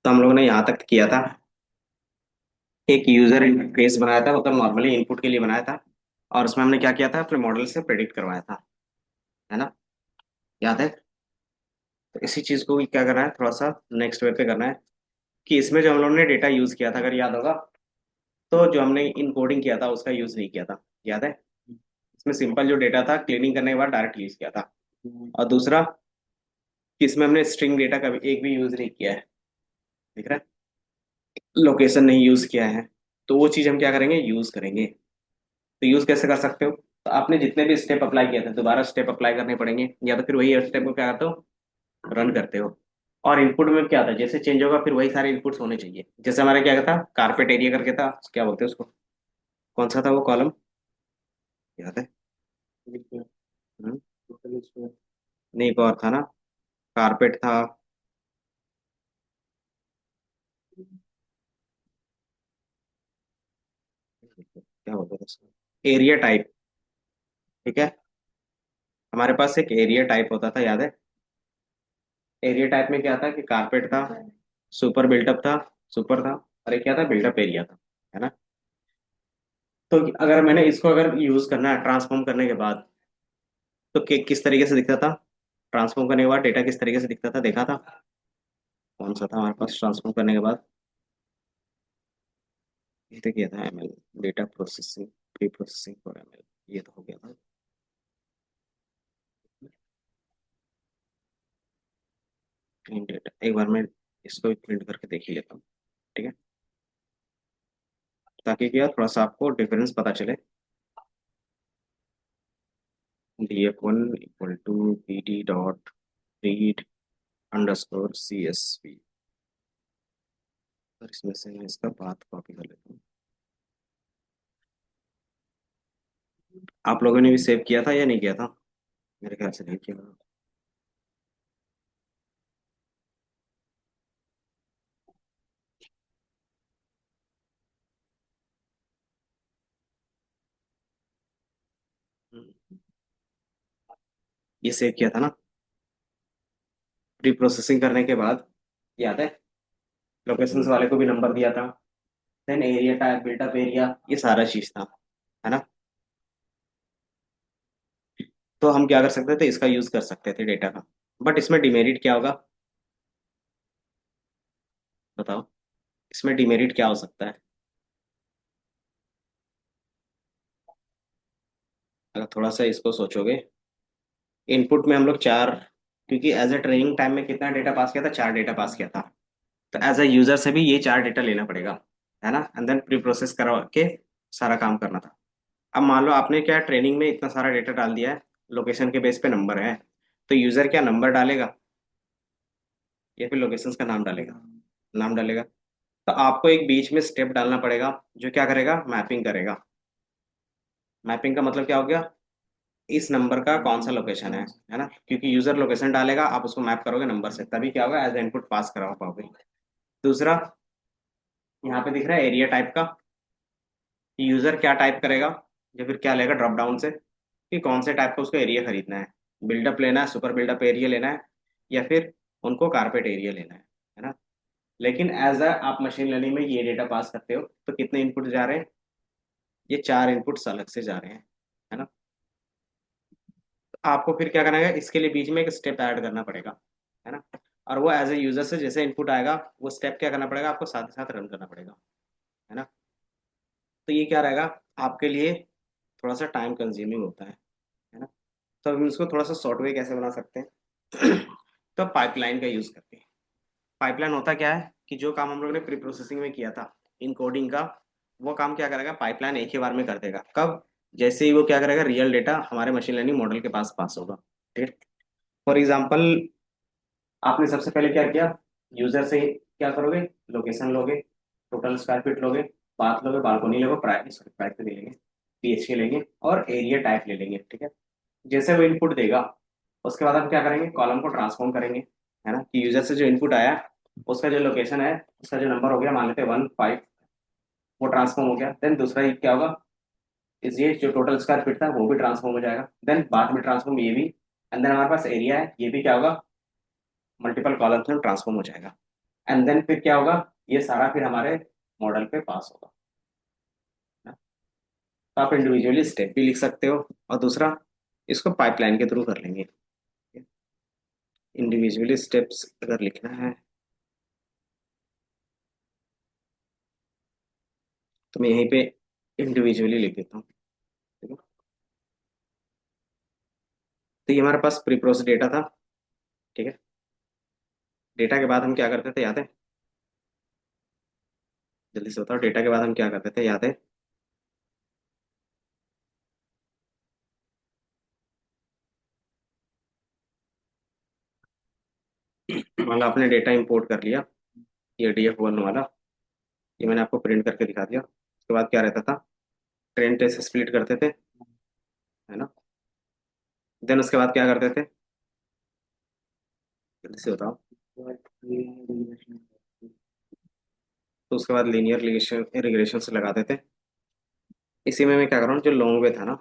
तो हम लोगों ने यहाँ तक किया था। एक यूजर इंटरफेस बनाया था, मतलब नॉर्मली इनपुट के लिए बनाया था। और उसमें हमने क्या किया था, अपने मॉडल से प्रेडिक्ट करवाया था, है ना? याद है? तो इसी चीज को भी क्या करना है, थोड़ा सा नेक्स्ट वे पे करना है। कि इसमें जो हम लोगों ने डेटा यूज किया था, अगर याद होगा, तो जो हमने इनकोडिंग किया था उसका यूज नहीं किया था। याद है? इसमें सिंपल जो डेटा था, क्लीनिंग करने के बाद डायरेक्ट यूज किया था। और दूसरा, कि इसमें हमने स्ट्रिंग डेटा का भी एक भी यूज नहीं किया है। दिख रहा है? लोकेशन नहीं यूज किया है। तो वो चीज हम क्या करेंगे, यूज करेंगे। तो यूज कैसे कर सकते हो? तो आपने जितने भी स्टेप अप्लाई किए थे, दोबारा स्टेप अप्लाई करने पड़ेंगे, या तो फिर वही स्टेप को क्या करते हो, रन करते हो। और इनपुट में क्या था, जैसे चेंज होगा फिर वही सारे इनपुट्स होने चाहिए। जैसे हमारा क्या था, कारपेट एरिया करके था, क्या बोलते हैं उसको, कौन सा था वो कॉलम, याद है? हम्म, नहीं, एक और था ना, कारपेट था। क्या बोलते हैं उसको, एरिया टाइप। ठीक है, हमारे पास एक एरिया टाइप होता था, याद है? एरिया टाइप में क्या था कि कारपेट था, सुपर बिल्टअप था, सुपर था, और एक क्या था, बिल्टअप एरिया था, है ना? तो अगर मैंने इसको अगर यूज करना है ट्रांसफॉर्म करने के बाद, तो किस तरीके से दिखता था, ट्रांसफॉर्म करने के बाद डेटा किस तरीके से दिखता था, देखा था? कौन सा था हमारे पास ट्रांसफॉर्म करने के बाद? ये तो किया था ML, data processing, pre processing for ML, ये तो हो गया था। क्लीन डेटा, एक बार मैं इसको भी प्रिंट करके देख ही लेता हूँ। ठीक है, ताकि क्या थोड़ा सा आपको डिफरेंस पता चले। df1 equal to bd dot read underscore csv। और इसमें से मैं इसका पाथ कॉपी कर लेता हूँ। आप लोगों ने भी सेव किया था या नहीं किया था? मेरे ख्याल से नहीं किया था। ये सेव किया था ना, प्री प्रोसेसिंग करने के बाद, याद है? लोकेशंस वाले को भी नंबर दिया था, then area type, built up area, ये सारा चीज था, है ना? तो हम क्या कर सकते थे, इसका यूज कर सकते थे डेटा का। बट इसमें डिमेरिट क्या होगा, बताओ? इसमें डिमेरिट क्या हो सकता है? अगर थोड़ा सा इसको सोचोगे, इनपुट में हम लोग चार, क्योंकि एज ए ट्रेनिंग टाइम में कितना डेटा पास किया था, चार डेटा पास किया था। तो एज ए यूजर से भी ये चार डेटा लेना पड़ेगा, है ना? एंड देन प्री प्रोसेस करा के सारा काम करना था। अब मान लो आपने क्या ट्रेनिंग में इतना सारा डेटा डाल दिया है, लोकेशन के बेस पे नंबर है, तो यूजर क्या नंबर डालेगा, या फिर लोकेशंस का नाम डालेगा? नाम डालेगा। तो आपको एक बीच में स्टेप डालना पड़ेगा, जो क्या करेगा, मैपिंग करेगा। मैपिंग का मतलब क्या हो गया, इस नंबर का कौन सा लोकेशन है ना? क्योंकि यूजर लोकेशन डालेगा, आप उसको मैप करोगे नंबर से, तभी क्या होगा, एज इनपुट पास करा पाओगे। दूसरा, यहाँ पे दिख रहा है एरिया टाइप का, कि यूजर क्या टाइप करेगा, या फिर क्या लेगा ड्रॉप डाउन से, कि कौन से टाइप का उसको एरिया खरीदना है, बिल्डअप लेना है, सुपर बिल्डअप एरिया लेना है, या फिर उनको कारपेट एरिया लेना है ना? लेकिन एज अ आप मशीन लर्निंग में ये डेटा पास करते हो, तो कितने इनपुट जा रहे हैं, ये चार इनपुट्स अलग से जा रहे हैं, है ना? तो आपको फिर क्या करना है, इसके लिए बीच में एक स्टेप ऐड करना पड़ेगा, है ना? और वो एज ए यूजर से जैसे इनपुट आएगा, वो स्टेप क्या करना पड़ेगा, आपको साथ ही साथ रन करना पड़ेगा, है ना? तो ये क्या रहेगा आपके लिए, थोड़ा सा टाइम कंज्यूमिंग होता है ना? तो हम इसको थोड़ा सा शॉर्ट वे कैसे बना सकते हैं तो पाइपलाइन का यूज करके। पाइपलाइन होता क्या है, कि जो काम हम लोग ने प्री प्रोसेसिंग में किया था, इनकोडिंग का, वो काम क्या करेगा, पाइपलाइन एक ही बार में कर देगा। कब? जैसे ही वो क्या करेगा, रियल डेटा हमारे मशीन लर्निंग मॉडल के पास पास होगा। ठीक है? फॉर एग्जाम्पल, आपने सबसे पहले क्या किया, यूजर से क्या करोगे, लोकेशन लोगे, टोटल स्क्वायर फीट लोगे, बाथ लोगे, बालकोनी लोगे, प्राइस प्राइस ले लेंगे, पीएचके लेंगे, और एरिया टाइप ले लेंगे। ठीक है? जैसे वो इनपुट देगा, उसके बाद हम क्या करेंगे, कॉलम को ट्रांसफॉर्म करेंगे, है ना? कि यूजर से जो इनपुट आया, उसका जो लोकेशन है, उसका जो नंबर हो गया, मान लेते हैं 1 5, वो ट्रांसफॉर्म हो गया। देन दूसरा ये क्या होगा, इस ये जो टोटल स्क्वायर फीट था वो भी ट्रांसफॉर्म हो जाएगा। देन बाद में ट्रांसफॉर्म ये भी, अंदर हमारे पास एरिया है, ये भी क्या होगा, मल्टीपल कॉलम्स में ट्रांसफॉर्म हो जाएगा। एंड देन फिर क्या होगा, ये सारा फिर हमारे मॉडल पे पास होगा ना। तो आप इंडिविजुअली स्टेप भी लिख सकते हो, और दूसरा इसको पाइपलाइन के थ्रू कर लेंगे। इंडिविजुअली स्टेप्स अगर लिखना है तो मैं यहीं पे इंडिविजुअली लिख देता हूँ, ठीक है। तो ये हमारे पास प्री प्रोसेस डेटा था, ठीक है। डेटा के बाद हम क्या करते थे याद है? जल्दी से बताओ, डेटा के बाद हम क्या करते थे याद है? मान लो आपने डेटा इंपोर्ट कर लिया, ये DF1 वाला, ये मैंने आपको प्रिंट करके दिखा दिया। उसके बाद क्या रहता था, ट्रेन टेस्ट स्प्लिट करते थे, है ना। देन उसके बाद क्या करते थे, जल्दी से बताओ। तो उसके बाद लीनियर रिग्रेशन रिग्रेशन से लगाते थे। इसी में मैं क्या कर रहा हूँ, जो लॉन्ग वे था ना,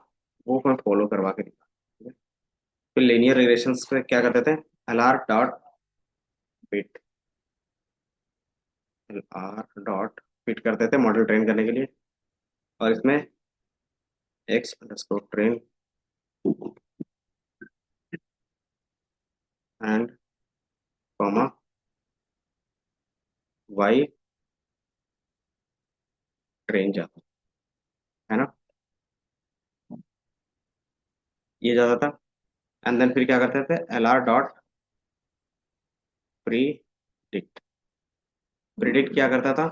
वो मैं फॉलो करवा के दिखा, ठीक है। फिर लीनियर रिग्रेशन पे क्या करते थे, LR.bit, LR.bit करते थे मॉडल ट्रेन करने के लिए। और इसमें X_train and comma Y train जाता, है ना, ये जाता था। एंड देन फिर क्या करते थे, LR.predict, प्रिडिक्ट क्या करता था,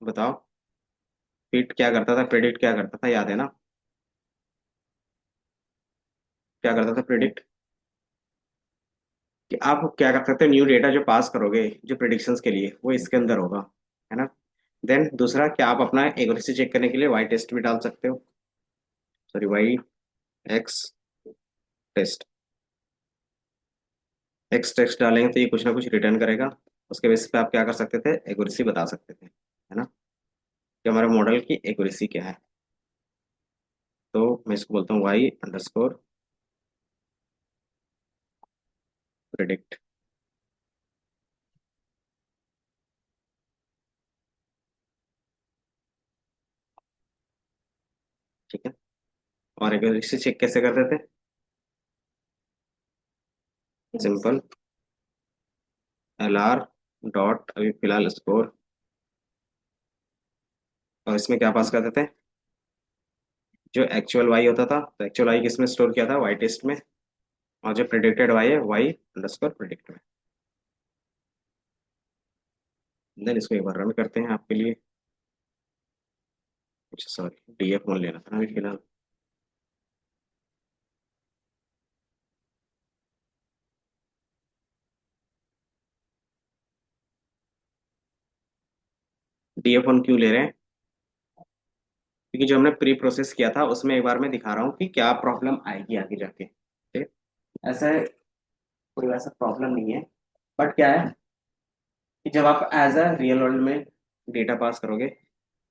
बताओ। फिट क्या करता था, प्रिडिक्ट क्या करता था, याद है ना? क्या करता था प्रिडिक्ट, कि आप क्या कर सकते हो, न्यू डेटा जो पास करोगे जो प्रिडिक्शंस के लिए, वो इसके अंदर होगा, है ना। देन दूसरा, क्या आप अपना एक्यूरेसी चेक करने के लिए वाई टेस्ट भी डाल सकते हो, सॉरी X एक्स टेस्ट डालेंगे तो ये कुछ ना कुछ रिटर्न करेगा। उसके बेसिस पे आप क्या कर सकते थे, एक्यूरेसी बता सकते थे, है ना, कि हमारे मॉडल की एक्यूरेसी क्या है। तो मैं इसको बोलता हूँ Y_predict, ठीक है। और एक्यूरेसी चेक कैसे करते थे, सिंपल LR डॉट अभी फिलहाल स्कोर, और इसमें क्या पास करते थे, जो एक्चुअल वाई होता था, तो एक्चुअल वाई किस में स्टोर किया था, वाई टेस्ट में। और जो प्रिडिक्टेड वाई है, Y_predict में। देन इसको एक बार रन करते हैं आपके लिए। अच्छा सॉरी, DF1 लेना था ना अभी फिलहाल। DF1 क्यों ले रहे हैं, क्योंकि जो हमने प्री प्रोसेस किया था उसमें एक बार मैं दिखा रहा हूँ कि क्या प्रॉब्लम आएगी आगे जाके, ठीक है। ऐसा कोई वैसा प्रॉब्लम नहीं है, बट क्या है कि जब आप एज अ रियल वर्ल्ड में डेटा पास करोगे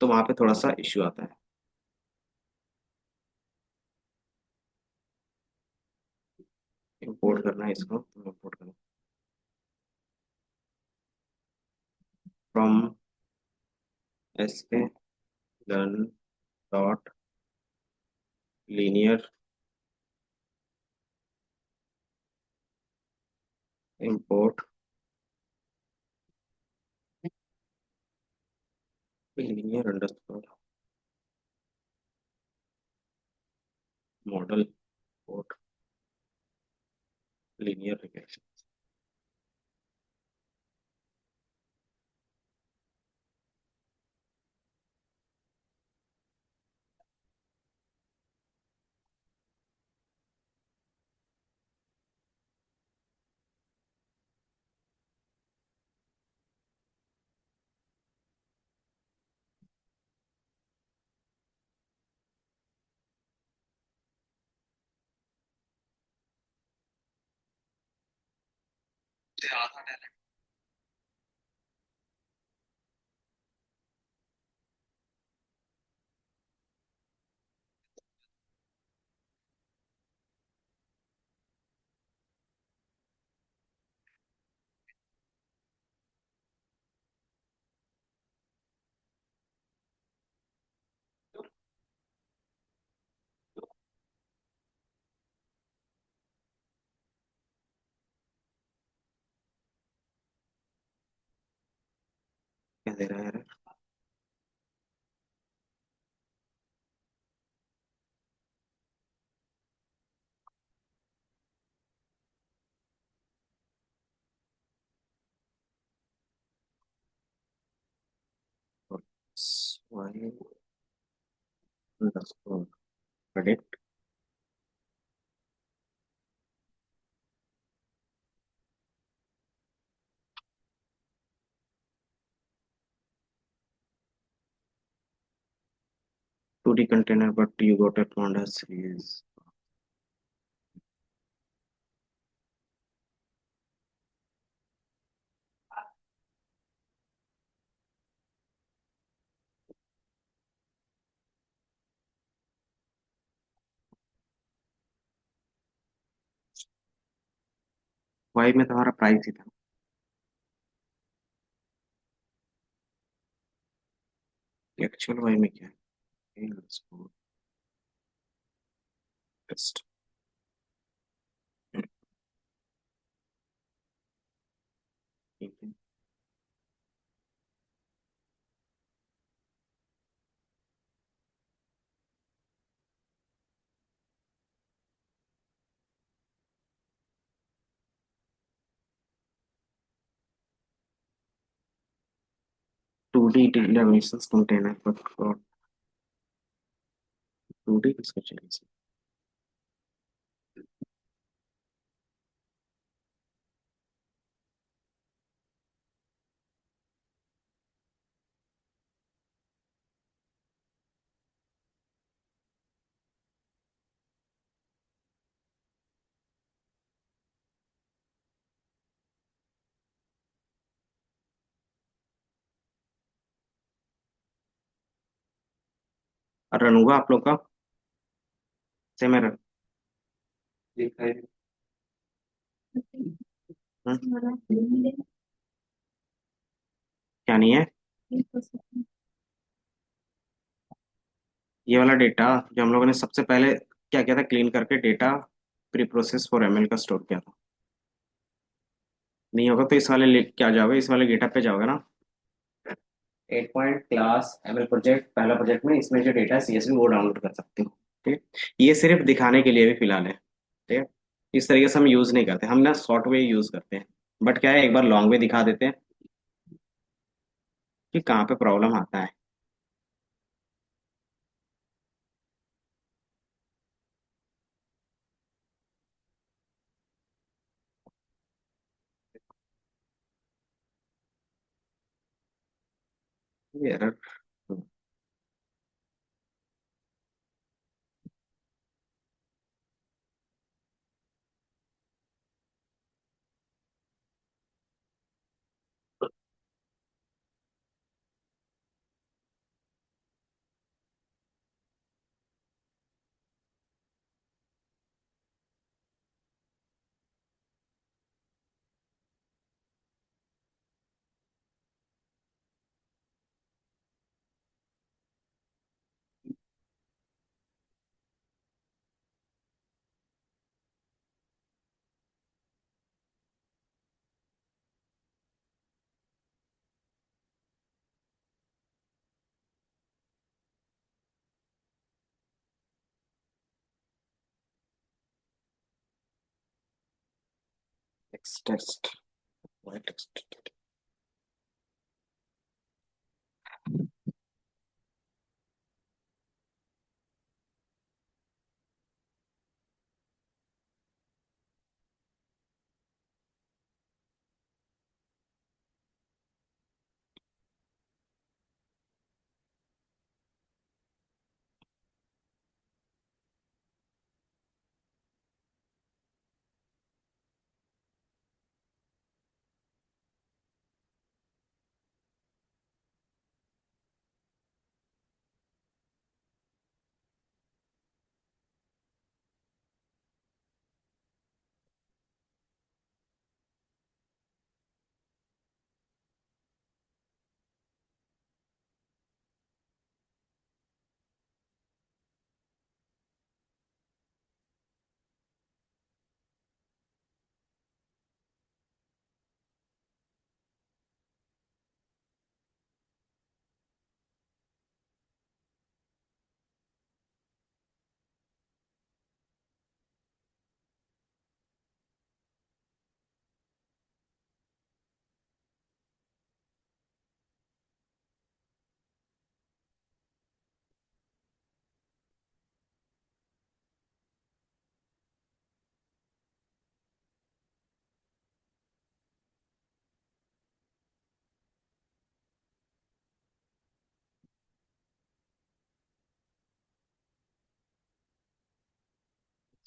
तो वहां पे थोड़ा सा इश्यू आता है। इंपोर्ट करना है इसको, तो इंपोर्ट करना from SK learn dot linear import linear underscore model import linear regression. क्या दे रहा है यार? Y underscore predict 2D container, but you got a Honda series. Y में तुम्हारा प्राइस ही था। एक्चुअल वाई में क्या है? Underscore test. 2D dimensions container, but 2D किसका चाहिए? और रन हुआ आप लोग का? से मैं रन देखा है। क्या नहीं है? ये वाला डेटा जो हम लोगों ने सबसे पहले क्या किया था, क्लीन करके data pre process for ML का स्टोर किया था। नहीं होगा तो इस वाले क्या जाओगे, इस वाले गेटअप पे जाओगे ना। 8 पॉइंट क्लास एमएल प्रोजेक्ट, पहला प्रोजेक्ट में इसमें जो डेटा है सीएसवी वो डाउनलोड कर सकते हो। ठीक। ये सिर्फ दिखाने के लिए भी फिलहाल है। ठीक है। इस तरीके से हम यूज नहीं करते, हम ना शॉर्ट वे यूज करते हैं। बट क्या है, एक बार लॉन्ग वे दिखा देते हैं कि कहाँ पे प्रॉब्लम आता है। ये error text text.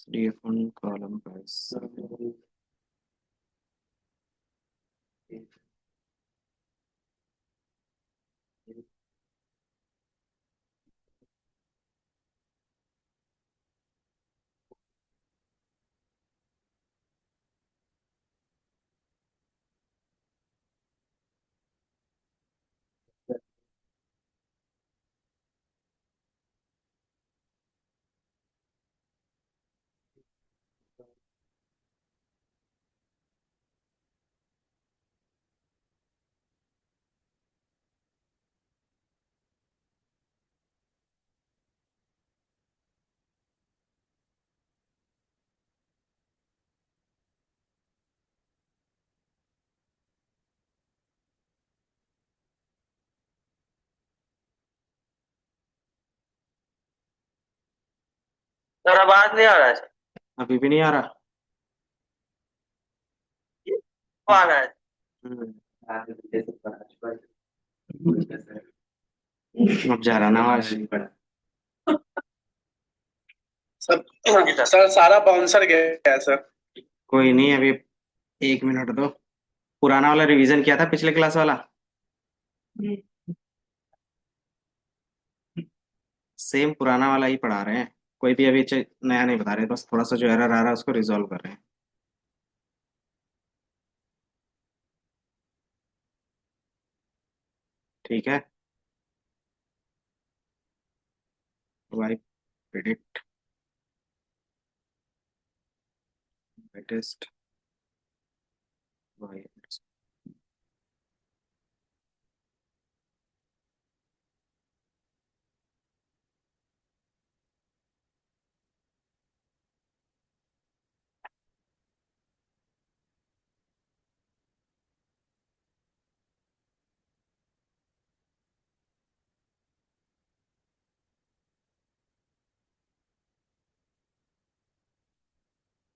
DF1 column price. Sir आवाज नहीं आ रहा है सर। अभी भी नहीं आ रहा। आ रहा है। हम्म, अब जा रहा ना आवाज। सर सर सारा बाउंसर गया है सर। कोई नहीं, अभी 1 मिनट दो। पुराना वाला रिवीजन किया था, पिछले क्लास वाला। सेम पुराना वाला ही पढ़ा रहे हैं। कोई भी अभी नया नहीं बता रहे, बस थोड़ा सा जो एरर आ रहा है उसको रिजॉल्व कर रहे हैं। ठीक है। Y predict test Y.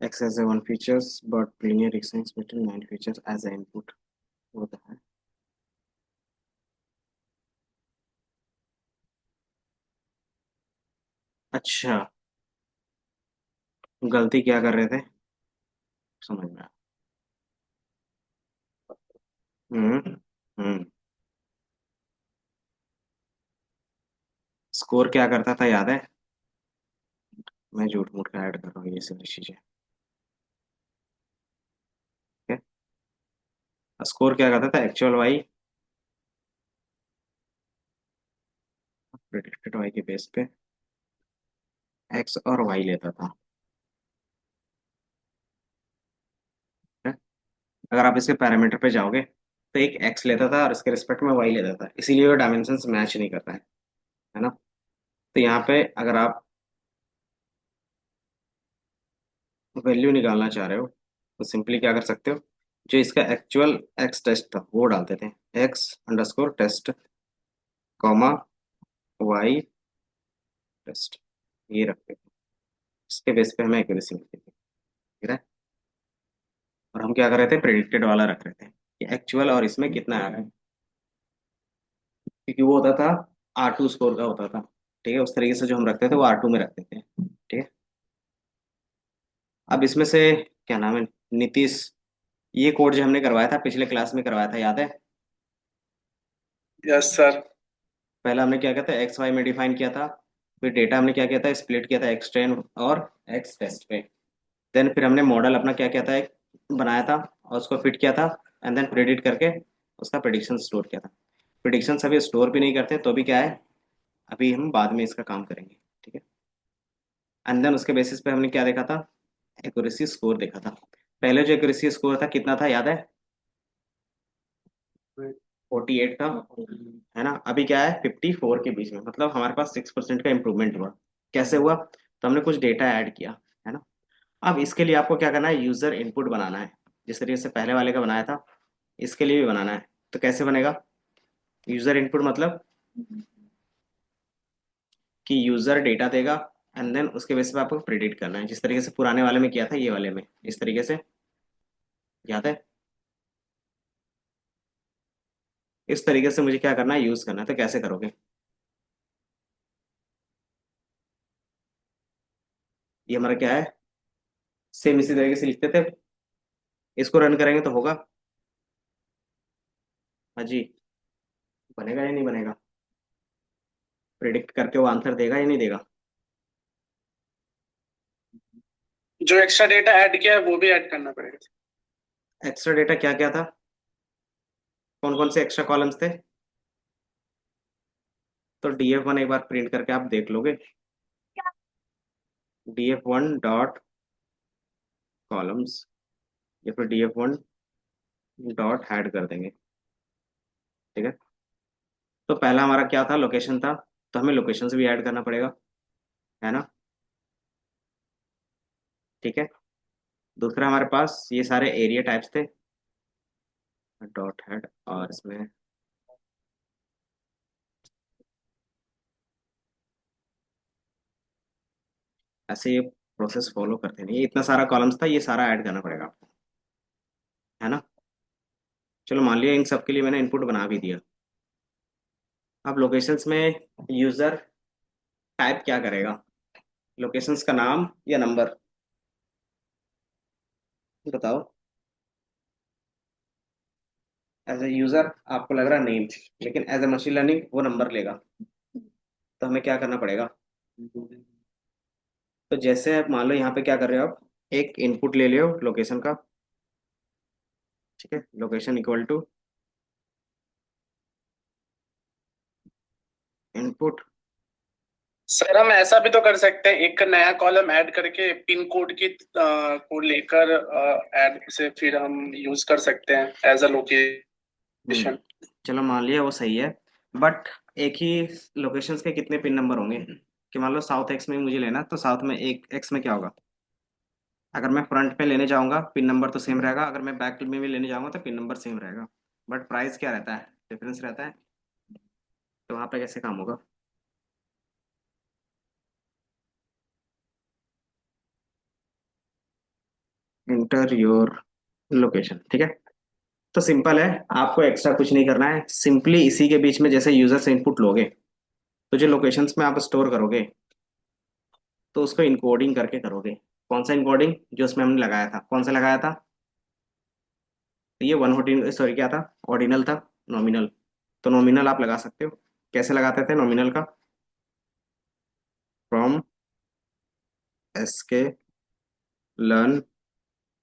X has a one features but linear extends between 9 features as an input होता है। अच्छा, गलती क्या कर रहे थे? समझ में आया। हम्म। हम्म। स्कोर क्या करता था याद है? मैं झूठ मूठ का ऐड कर रहा हूँ ये सारी चीजें। ठीक है। स्कोर क्या करता था? एक्चुअल वाई प्रेडिक्टेड वाई के बेस पे एक्स और वाई लेता था। ठीक है? अगर आप इसके पैरामीटर पे जाओगे तो एक एक्स लेता था और इसके रिस्पेक्ट में वाई लेता था, इसीलिए वो डायमेंशंस मैच नहीं कर रहा है ना? तो यहाँ पे अगर आप वैल्यू निकालना चाह रहे हो तो सिंपली क्या कर सकते हो, जो इसका एक्चुअल एक्स टेस्ट था वो डालते थे। X underscore test comma Y test, ये रखते थे। इसके बेस पे हमें एक्यूरेसी मिलती थी। ठीक है। और हम क्या कर रहे थे? प्रेडिक्टेड वाला रख रहे थे कि एक्चुअल और इसमें कितना आ रहा है, क्योंकि वो होता था R2 स्कोर का होता था। ठीक है, उस तरीके से जो हम रखते थे वो R2 में रखते थे। ठीक है। अब इसमें से क्या नाम है, नीतीश, ये कोड जो हमने करवाया था पिछले क्लास में करवाया था, याद है? Yes sir. पहला हमने क्या किया था, एक्स वाई में डिफाइन किया था। फिर डेटा हमने क्या किया था, स्प्लिट किया था एक्स टेन और एक्स टेस्ट पे। देन फिर हमने मॉडल अपना क्या किया था, एक बनाया था और उसको फिट किया था। एंड देन प्रेडिक्ट करके उसका प्रेडिक्शन स्टोर किया था। प्रिडिक्शन अभी स्टोर भी नहीं करते तो भी क्या है, अभी हम बाद में इसका काम करेंगे। ठीक है। एंड देन उसके बेसिस पे हमने क्या देखा था, एक्यूरेसी स्कोर देखा था। पहले जो एक्यूरेसी स्कोर था कितना था याद है? 48 था, है ना? अभी क्या है, 54 के बीच में, मतलब हमारे पास 6% का इम्प्रूवमेंट हुआ। कैसे हुआ? तो हमने कुछ डेटा ऐड किया, है ना? अब इसके लिए आपको क्या करना है, यूजर इनपुट बनाना है। जिस तरीके से पहले वाले का बनाया था, इसके लिए भी बनाना है। तो कैसे बनेगा? यूजर इनपुट मतलब कि यूजर डेटा देगा एंड देन उसके बेस पे आपको प्रिडिक्ट करना है, जिस तरीके से पुराने वाले में किया था, ये वाले में इस तरीके से। याद है? इस तरीके से मुझे क्या करना है, यूज करना है। तो कैसे करोगे? ये हमारा क्या है, सेम इसी तरीके से लिखते थे। इसको रन करेंगे तो होगा। हाँ जी। बनेगा या नहीं बनेगा? प्रिडिक्ट करके वो आंसर देगा या नहीं देगा? जो एक्स्ट्रा डेटा ऐड किया है वो भी ऐड करना पड़ेगा। एक्स्ट्रा डेटा क्या क्या था? कौन कौन से एक्स्ट्रा कॉलम्स थे? तो df1 एक बार प्रिंट करके आप देख लोगे। df1 डॉट कॉलम्स, या फिर df1 डॉट हेड कर देंगे। ठीक है। तो पहला हमारा क्या था, लोकेशन था। तो हमें लोकेशन भी ऐड करना पड़ेगा, है ना। ठीक है। दूसरा हमारे पास ये सारे एरिया टाइप्स थे, डॉट हेड। और इसमें ऐसे ये प्रोसेस फॉलो करते नहीं, ये इतना सारा कॉलम्स था, ये सारा ऐड करना पड़ेगा आपको, है ना। चलो मान लिया इन सब के लिए मैंने इनपुट बना भी दिया। अब लोकेशंस में यूजर टाइप क्या करेगा? लोकेशंस का नाम या नंबर? बताओ। एज ए यूजर आपको लग रहा नेम, लेकिन एज ए मशीन लर्निंग वो नंबर लेगा। तो हमें क्या करना पड़ेगा? तो जैसे आप मान लो यहाँ पे क्या कर रहे हो आप, एक इनपुट ले लियो लोकेशन का। ठीक है, location equal to input. Sir हम ऐसा भी तो कर सकते हैं, एक नया कॉलम ऐड करके पिन कोड की को लेकर ऐड से फिर हम यूज कर सकते हैं एज अ हम्म। लोकेशन। चलो मान लिया वो सही है, बट एक ही लोकेशंस के कितने पिन नंबर होंगे? कि मान लो साउथ एक्स में मुझे लेना, तो साउथ में एक एक्स में क्या होगा? अगर मैं फ्रंट में लेने जाऊंगा पिन नंबर तो सेम रहेगा, अगर मैं बैक में भी लेने जाऊंगा तो पिन नंबर सेम रहेगा। बट प्राइस क्या रहता है, डिफरेंस रहता है। तो वहाँ पे कैसे काम होगा? Inter your location. ठीक है। तो सिंपल है, आपको एक्स्ट्रा कुछ नहीं करना है, सिंपली इसी के बीच में जैसे यूजर से इनपुट लोगे, तो जो लोकेशंस में आप स्टोर करोगे, तो उसको इनकोडिंग करके करोगे। कौन सा इनकोडिंग? जो उसमें हमने लगाया था, कौन सा लगाया था? तो ये वन ऑर्डिनल, सॉरी क्या था, ऑर्डिनल था, नॉमिनल। तो नॉमिनल आप लगा सकते हो। कैसे लगाते थे नॉमिनल का? From S K learn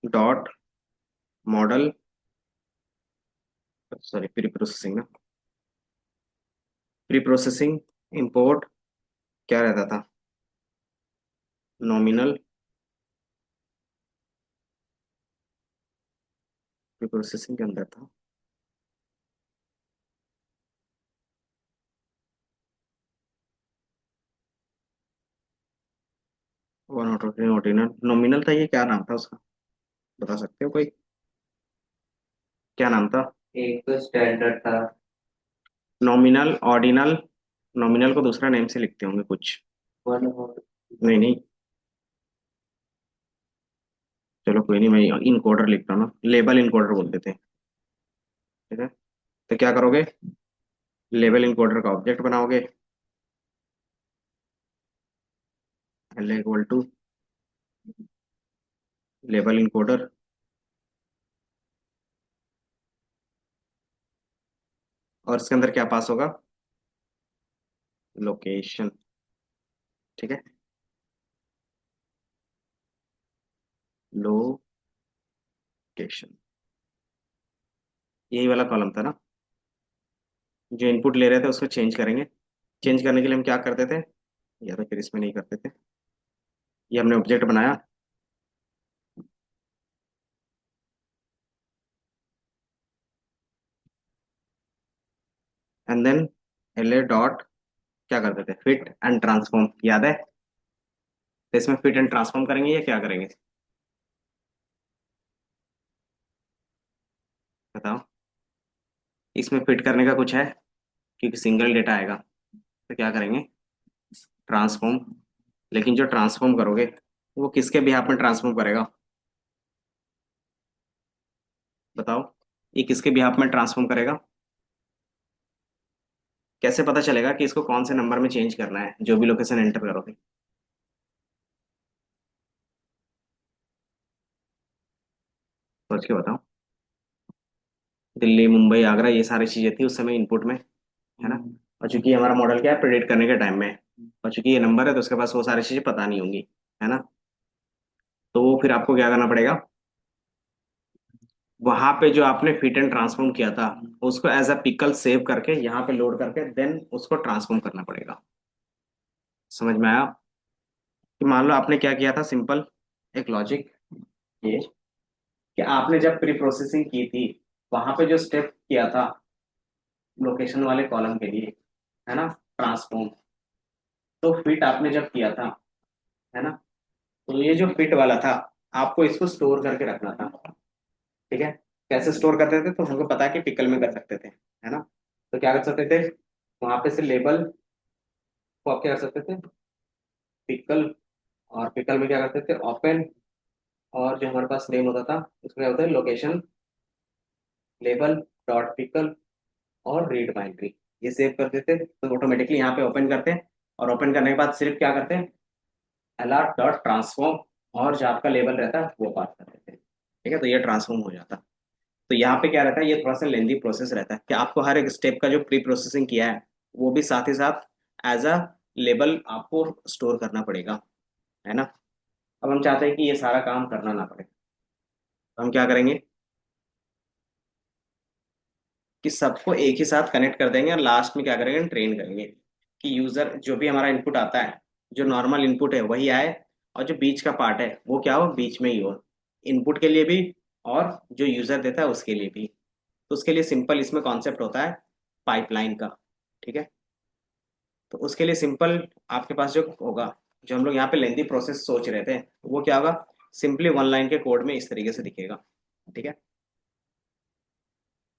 dot model, sorry preprocessing ना, प्री प्रोसेसिंग इंपोर्ट क्या रहता था, नॉमिनल। प्री प्रोसेसिंग के अंदर था। वन ऑर्डिनल नॉमिनल था, ये क्या नाम था उसका? बता सकते हो कोई? क्या नाम था? एक तो स्टैंडर्ड था। Nominal, ordinal. नॉमिनल को दूसरा नेम से लिखते होंगे कुछ। वन नहीं नहीं, चलो कोई नहीं, मैं इनकोडर लिखता हूँ ना, लेबल इनकोडर बोल देते हैं। ठीक है। तो क्या करोगे, लेबल इनकोडर का ऑब्जेक्ट बनाओगे, L equal to label encoder. और इसके अंदर क्या पास होगा? लोकेशन। ठीक है। लोकेशन, यही वाला कॉलम था ना। जो इनपुट ले रहे थे उसको चेंज करेंगे। चेंज करने के लिए हम क्या करते थे, या तो फिर इसमें नहीं करते थे, ये हमने ऑब्जेक्ट बनाया। And then L A dot क्या करते थे, फिट एंड ट्रांसफॉर्म, याद है? तो इसमें फिट एंड ट्रांसफॉर्म करेंगे या क्या करेंगे? बताओ। इसमें फिट करने का कुछ है, क्योंकि सिंगल डेटा आएगा। तो क्या करेंगे, ट्रांसफॉर्म। लेकिन जो ट्रांसफॉर्म करोगे वो किसके बिहाफ में ट्रांसफॉर्म करेगा? बताओ, ये किसके बिहाफ में ट्रांसफॉर्म करेगा? कैसे पता चलेगा कि इसको कौन से नंबर में चेंज करना है, जो भी लोकेशन एंटर करोगे? सोच के बताओ। दिल्ली, मुंबई, आगरा, ये सारी चीजें थी उस समय इनपुट में, है ना। और चूंकि हमारा मॉडल क्या है, प्रेडिक्ट करने के टाइम में है, और चूंकि ये नंबर है तो उसके पास वो सारी चीजें पता नहीं होंगी, है ना। तो फिर आपको क्या करना पड़ेगा, वहां पे जो आपने फिट एंड ट्रांसफॉर्म किया था उसको एज अ पिकल सेव करके यहाँ पे लोड करके देन उसको ट्रांसफॉर्म करना पड़ेगा। समझ में आया? कि मान लो आपने क्या किया था, सिंपल एक लॉजिक ये, कि आपने जब प्री प्रोसेसिंग की थी वहां पे जो स्टेप किया था लोकेशन वाले कॉलम के लिए, है ना, ट्रांसफॉर्म, तो फिट आपने जब किया था, है ना, तो ये जो फिट वाला था आपको इसको स्टोर करके रखना था। ठीक है। कैसे स्टोर करते थे, तो हमको पता है कि पिकल में कर सकते थे, है ना। तो क्या कर सकते थे, वहां पे से लेबल को आप क्या कर सकते थे, पिकल, और पिकल में क्या करते थे, ओपन, और जो हमारे पास नेम होता था उसमें क्या होता है, लोकेशन लेबल डॉट पिकल और रीड बाइनरी, ये सेव कर देते तो ऑटोमेटिकली यहाँ पे ओपन करते हैं, और ओपन करने के बाद सिर्फ क्या करते हैं, अलर्ट डॉट ट्रांसफॉर्म, और जो आपका लेबल रहता है वो पास कर देते हैं। ठीक है, तो ये ट्रांसफॉर्म हो जाता। तो यहाँ पे क्या रहता है, ये थोड़ा सा लेंदी प्रोसेस रहता है कि आपको हर एक स्टेप का जो प्री प्रोसेसिंग किया है वो भी साथ ही साथ एज अ लेबल आपको स्टोर करना पड़ेगा, है ना। अब हम चाहते हैं कि ये सारा काम करना ना पड़े, तो हम क्या करेंगे कि सबको एक ही साथ कनेक्ट कर देंगे, और लास्ट में क्या करेंगे, ट्रेन करेंगे कि यूजर जो भी हमारा इनपुट आता है, जो नॉर्मल इनपुट है वही आए, और जो बीच का पार्ट है वो क्या हो, बीच में ही हो, इनपुट के लिए भी और जो यूजर देता है उसके लिए भी। तो उसके लिए सिंपल इसमें कॉन्सेप्ट होता है पाइपलाइन का। ठीक है। तो उसके लिए सिंपल आपके पास जो होगा, जो हम लोग यहाँ पे लेंदी प्रोसेस सोच रहे थे, वो क्या होगा, सिंपली वन लाइन के कोड में इस तरीके से दिखेगा। ठीक है।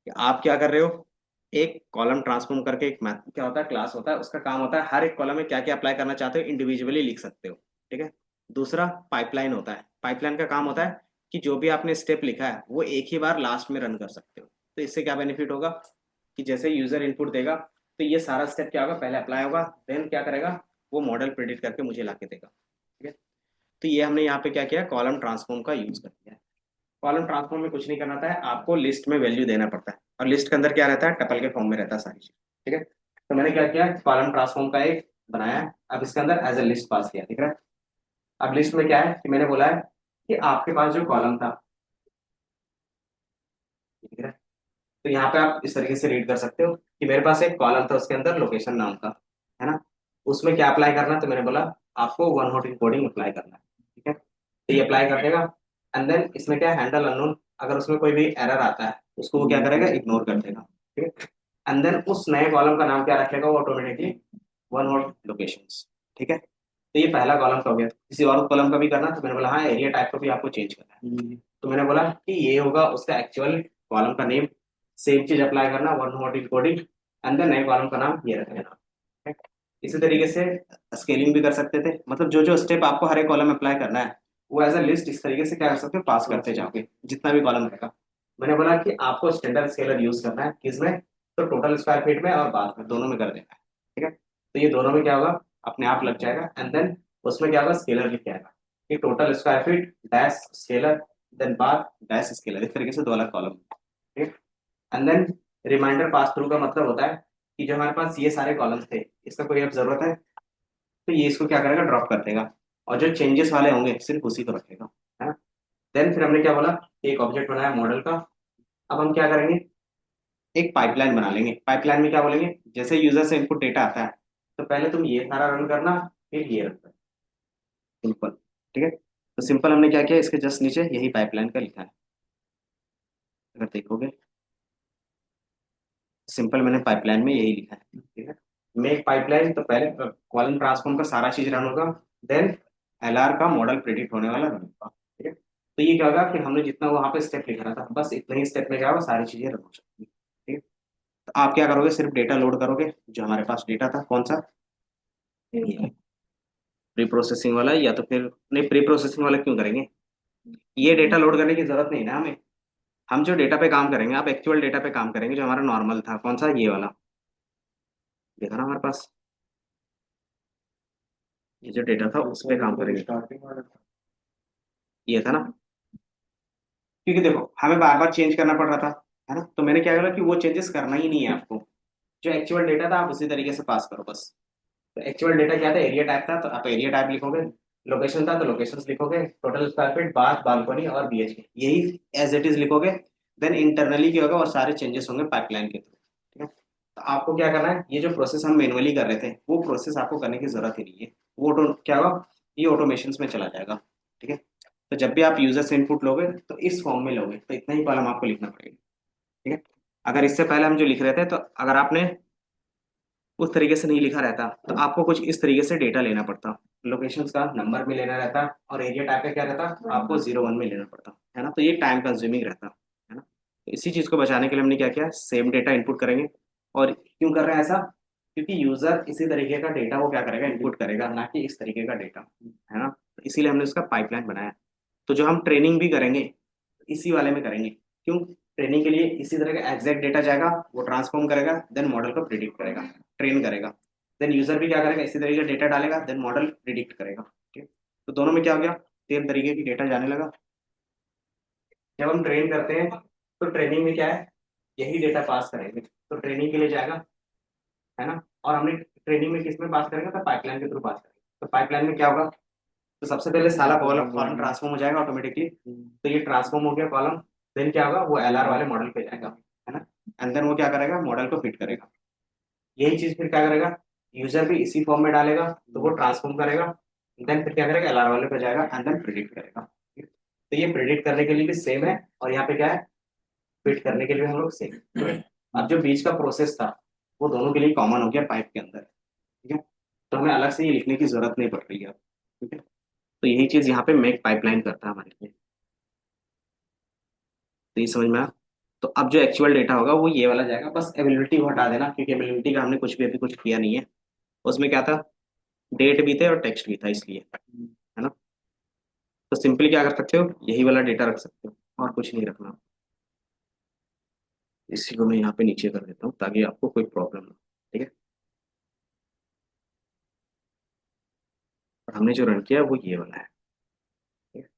कि आप क्या कर रहे हो, एक कॉलम ट्रांसफॉर्म करके, एक मैथ क्या होता है, क्लास होता है, उसका काम होता है हर एक कॉलम में क्या क्या अप्लाई करना चाहते हो इंडिविजुअली लिख सकते हो। ठीक है। दूसरा पाइपलाइन होता है, पाइपलाइन का काम होता है कि जो भी आपने स्टेप लिखा है वो एक ही बार लास्ट में रन कर सकते हो। तो इससे क्या बेनिफिट होगा कि जैसे यूजर इनपुट देगा तो ये सारा स्टेप क्या होगा, पहले अप्लाई होगा, देन क्या करेगा, वो मॉडल प्रिडिक्ट करके मुझे ला के देगा। ठीक है। तो ये हमने यहाँ पे क्या किया, कॉलम ट्रांसफॉर्म का यूज कर दिया है। कॉलम ट्रांसफॉर्म में कुछ नहीं करना था, आपको लिस्ट में वैल्यू देना पड़ता है, और लिस्ट के अंदर क्या रहता है, टपल के फॉर्म में रहता है सारी चीज। ठीक है। तो मैंने क्या किया, कॉलम ट्रांसफॉर्म का एक बनाया है, अब इसके अंदर एज ए लिस्ट पास किया। ठीक है। अब लिस्ट में क्या है कि मैंने बोला है कि आपके पास जो कॉलम था, ठीक है, तो यहाँ पे आप इस तरीके से रीड कर सकते हो कि मेरे पास एक कॉलम था उसके अंदर लोकेशन नाम का, है ना, उसमें क्या अप्लाई करना है, तो मैंने बोला आपको वन हॉट इनकोडिंग अप्लाई करना है। ठीक है। तो ये अप्लाई कर देगा, एंड देन इसमें क्या है, हैंडल अननोन, अगर उसमें कोई भी एरर आता है उसको वो क्या करेगा, इग्नोर कर देगा। ठीक है। एंड देन उस नए कॉलम का नाम क्या रखेगा, वो ऑटोमेटिकली वन हॉट लोकेशंस। ठीक है। तो ये पहला कॉलम का हो गया। किसी और कॉलम का भी करना, तो मैंने बोला हाँ, एरिया टाइप को भी आपको चेंज करना है। तो मैंने बोला कि ये होगा उसका एक्चुअल कॉलम का नेम, सेम चीज अप्लाई करना, one hot encoding, and then नए कॉलम का नाम ये रख देना। ठीक है? इसी तरीके से स्केलिंग भी कर सकते थे, मतलब जो जो स्टेप आपको हर एक कॉलम में अप्लाई करना है वो एज अ लिस्ट इस तरीके से क्या कर सकते हो, पास करते जाओगे जितना भी कॉलम रहेगा। मैंने बोला कि आपको स्टैंडर्ड स्केलर यूज करना है, किसमें, तो टोटल स्क्वायर फीट में और बाद में दोनों में कर देना है। ठीक है। तो ये दोनों में क्या होगा, अपने आप लग जाएगा, एंड देन उसमें क्या होगा, स्केलर लिख के आएगा कि total square feet dash scaler, then बाद डैश स्केलर, इस तरीके से दो अलग कॉलम। ठीक है। And then remainder pass through का मतलब होता है कि जो हमारे पास ये सारे कॉलम्स थे इसका कोई अब जरूरत है तो ये इसको क्या करेगा, ड्रॉप कर देगा, और जो चेंजेस वाले होंगे सिर्फ उसी को रखेगा, है ना। देन फिर हमने क्या बोला कि एक ऑब्जेक्ट बनाया मॉडल का। अब हम क्या करेंगे, एक पाइपलाइन बना लेंगे। पाइपलाइन में क्या बोलेंगे, जैसे यूजर से इनपुट डेटा आता है तो पहले तुम ये सारा रन करना, फिर ये रन करना, सिंपल। ठीक है। तो सिंपल हमने क्या किया, इसके जस्ट नीचे यही पाइपलाइन का लिखा है, अगर देखोगे सिंपल मैंने पाइपलाइन में यही लिखा है। ठीक है। मेक पाइपलाइन, तो पहले कॉलम ट्रांसफॉर्म का सारा चीज रन होगा, देन एलआर का मॉडल प्रिडिक्ट होने वाला रन होगा। ठीक है। तो ये क्या होगा कि हमने जितना वहां पे स्टेप लिखा था बस इतने ही स्टेप में क्या होगा, सारी चीजें रन हो सकती है। ठीक है। तो आप क्या करोगे, सिर्फ डेटा लोड करोगे, जो हमारे पास डेटा था कौन सा, प्री प्रोसेसिंग वाला, या तो फिर नहीं, प्री प्रोसेसिंग वाला क्यों करेंगे, ये डेटा लोड करने की जरूरत नहीं ना हमें। हम जो डेटा पे काम करेंगे, आप एक्चुअल डेटा पे काम करेंगे, जो हमारा नॉर्मल था कौन सा, ये वाला, देखा ना हमारे पास, ये जो डेटा था उस पे काम करेंगे, ये था ना। क्योंकि देखो हमें बार बार चेंज करना पड़ रहा था, है ना, तो मैंने क्या करा कि वो चेंजेस करना ही नहीं है आपको। जो एक्चुअल डेटा था आप उसी तरीके से पास करो बस। तो एक्चुअल डेटा क्या था, एरिया टाइप था, तो आप एरिया टाइप लिखोगे। लोकेशन था तो लोकेशन लिखोगे, total square feet, bath, balcony और बीएचके, यही एज इट इज लिखोगे। देन इंटरनली क्या होगा, वो सारे चेंजेस होंगे पाइपलाइन के थ्रू। ठीक है, तो आपको क्या करना है, ये जो प्रोसेस हम मैनुअली कर रहे थे वो प्रोसेस आपको करने की जरूरत ही नहीं है। वो ऑटो क्या होगा, ये ऑटोमेशन में चला जाएगा। ठीक है, तो जब भी आप यूजर से इनपुट लोगे तो इस फॉर्म में लोगे, तो इतना ही कॉलम आपको लिखना पड़ेगा। ठीक है, अगर इससे पहले हम जो लिख रहे थे, तो अगर आपने उस तरीके से नहीं लिखा रहता तो आपको कुछ इस तरीके से डेटा लेना पड़ता। लोकेशंस का नंबर में लेना रहता, और एरिया टाइप का क्या रहता, आपको 0 1 में लेना पड़ता, है ना, तो ये टाइम कंज्यूमिंग रहता, है ना। तो इसी चीज को बचाने के लिए हमने क्या किया, सेम डेटा इनपुट करेंगे। और क्यों कर रहे हैं ऐसा, क्योंकि यूजर इसी तरीके का डेटा वो क्या करेगा, इनपुट करेगा, ना कि इस तरीके का डेटा, है ना, तो इसीलिए हमने उसका पाइपलाइन बनाया। तो जो हम ट्रेनिंग भी करेंगे इसी वाले में करेंगे। क्यों, ट्रेनिंग के लिए इसी तरह का एग्जैक्ट डेटा जाएगा, वो ट्रांसफॉर्म करेगा, देन मॉडल को प्रिडिक्ट करेगा, ट्रेन करेगा। देन यूजर भी क्या करेगा, इसी तरीके का डेटा डालेगा, देन मॉडल प्रिडिक्ट करेगा। ठीक, तो दोनों में क्या हो गया, सेम तरीके की डेटा जाने लगा। जब हम ट्रेन करते हैं तो ट्रेनिंग में क्या है, यही डेटा पास करेंगे, तो ट्रेनिंग के लिए जाएगा, है ना। और हमने ट्रेनिंग में किस में पास करेंगे, तो पाइपलाइन के थ्रू पास करेंगे। तो पाइपलाइन में क्या होगा, तो सबसे पहले सारा कॉलम फॉर्म ट्रांसफॉर्म हो जाएगा ऑटोमेटिकली। तो ये ट्रांसफॉर्म हो गया कॉलम, देन क्या होगा, वो एलआर वाले मॉडल पे जाएगा, है ना। एंड देन वो क्या करेगा, मॉडल को फिट करेगा। यही चीज फिर क्या करेगा, यूजर भी इसी फॉर्म में डालेगा, तो वो ट्रांसफॉर्म करेगा, देन फिर क्या करेगा, एलआर वाले पे जाएगा, एंड देन प्रिडिक्ट करेगा। तो ये प्रिडिक्ट करने के लिए भी सेम है, और यहाँ पे क्या है, फिट करने के लिए भी हम लोग सेम। अब जो बीच का प्रोसेस था वो दोनों के लिए कॉमन हो गया पाइप के अंदर। ठीक है, तो हमें अलग से ये लिखने की जरूरत नहीं पड़ रही है। ठीक है, तो यही चीज यहाँ पे मेक पाइपलाइन करता है हमारे लिए। तो ये समझ में आया। तो अब जो एक्चुअल डेटा होगा वो ये वाला जाएगा, बस अवेलेबिलिटी को हटा देना, क्योंकि अवेलेबिलिटी का हमने कुछ भी अभी कुछ किया नहीं है। उसमें क्या था, डेट भी थे और टेक्स्ट भी था, इसलिए, है ना। तो सिंपली क्या कर सकते हो, यही वाला डेटा रख सकते हो, और कुछ नहीं रखना। इसी को मैं यहाँ पे नीचे कर देता हूँ ताकि आपको कोई प्रॉब्लम ना हो। ठीक है, और हमने जो रन किया वो ये वाला है। ठीक है?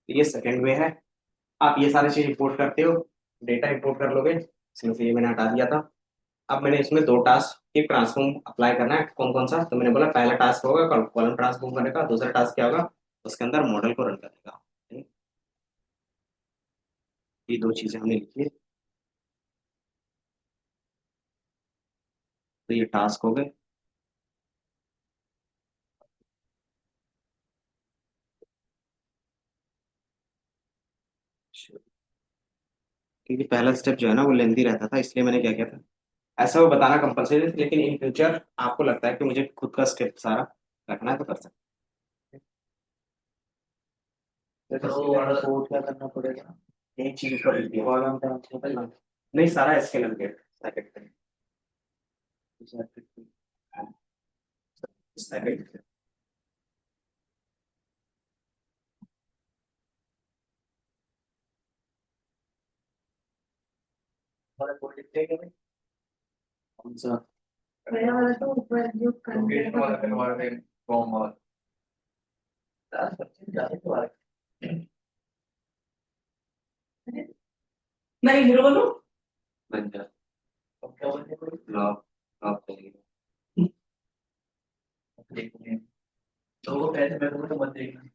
तो ये सेकंड वे है। आप ये सारी चीज इंपोर्ट करते हो, डेटा इंपोर्ट कर लोगे, इसमें से ये मैंने हटा दिया था। अब मैंने इसमें दो टास्क एक ट्रांसफॉर्म अप्लाई करना है, कौन कौन सा, तो मैंने बोला पहला टास्क होगा कॉलम ट्रांसफॉर्म करने का, दूसरा टास्क क्या होगा, उसके अंदर मॉडल को रन करने का। ठीक? ये दो चीजें हमने लिखी है, तो ये टास्क हो गए। क्योंकि पहला स्टेप जो है ना वो लेंदी रहता था, इसलिए मैंने क्या किया था, ऐसा वो बताना कंपलसरी, लेकिन इन फ्यूचर आपको लगता है कि मुझे खुद का स्टेप सारा रखना है तो कर सकते तो वाला कोड क्या करना पड़ेगा? हैं। एक चीज कर लीजिए, कॉलम ट्रांसफर नहीं सारा एसक्यूएल गेट सेकंड सेकंड। वाला कोड लिखते हैं क्या? कौन सा, पहला वाला तो ऊपर जो लोकेशन वाला करवा रहे हैं फॉर्म वाला। लास्ट बच्चे जाने के बाद नहीं हीरो बोलो। बन जा, अब क्या बोलते हैं? लॉक, लॉक चाहिए। देखते हैं। तो वो पहले मेरे को तो मत देखना।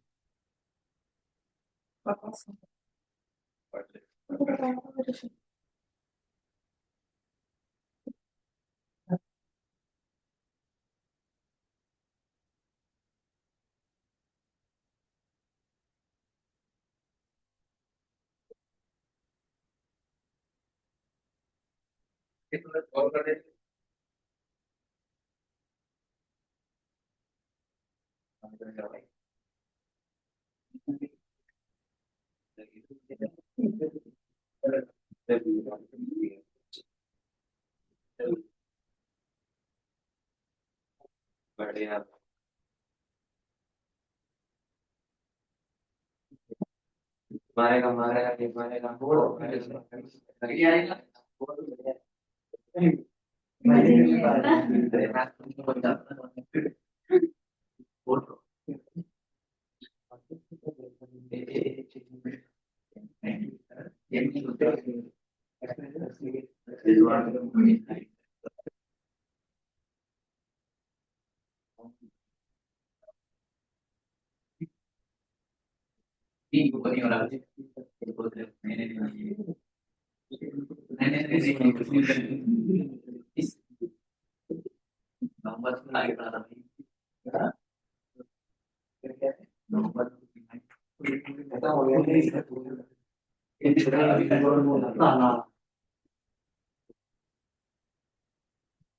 कॉल कर देते हैं। बढ़िया। मारेगा मारेगा नहीं मारेगा मजे नहीं आता।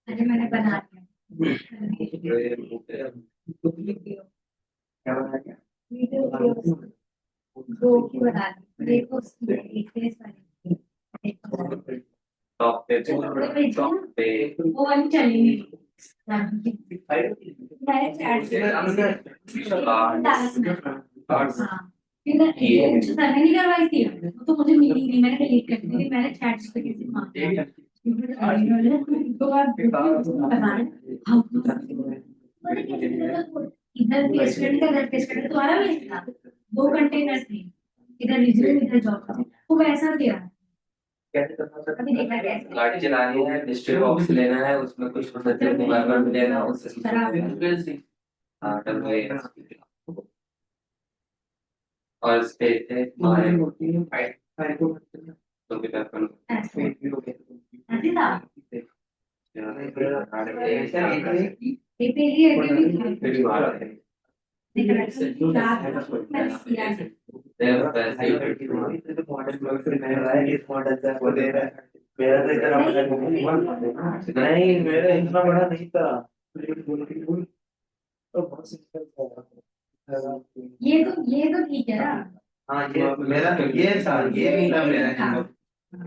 अरे मैंने बना लिया वीडियो दो की बना ली, एक उसकी एक फेस वाली, एक टॉप पे टॉप पे वो वाली चली नहीं। मैंने चैट से डाला था। हाँ फिर जो मैंने नहीं करवाई थी वो तो मुझे मिली नहीं, मैंने डिलीट कर दी थी। मैंने चैट से किसी से मांगा दो बार बना हम इधर पेस्ट करने का, इधर पेस्ट करने दोबारा भेजना, दो कंटेनर थे, इधर रिज्यूम इधर जॉब, वो वैसा दिया। अभी देखा कैसे गाड़ी चलानी है, मिस्ट्री बॉक्स लेना है, उसमें कुछ सत्य मोबाइल लेना है, उससे हाँ डल गई है। और स्पेस है हमारे तो भी कर ऐसे ऐसे था। ये पहली अटेम्प्ट भी फिर मारा है लेकिन रात को मैंने किया है। देव पैसे नहीं मेरा इतना बड़ा नहीं था। ये तो ठीक है ना। हाँ ये मेरा ये था, ये नहीं था मेरा।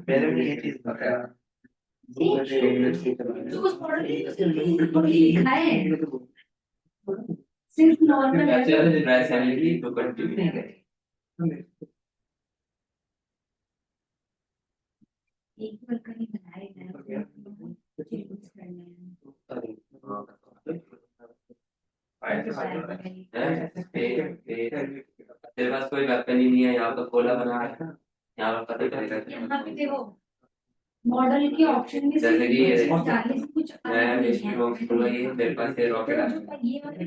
मेरे में ये चीज था। तो उस मॉडल में लिखा है सिर्फ नॉर्मल है। ड्राई सैलरी तो कंटिन्यू नहीं करें। एक बार कहीं बनाए गए कुछ करने तेरे पास कोई वेपन ही नहीं है, यहाँ तो खोला बना है, यहाँ पर पता चलेगा। यहाँ पे देखो मॉडल के ऑप्शन में जैसे कि ये सिर्फ 40 कुछ मैं अलग नहीं मिस्ट्री बॉक्स है। खोला, ये मेरे पास ये रॉकेट है। तो ये वाले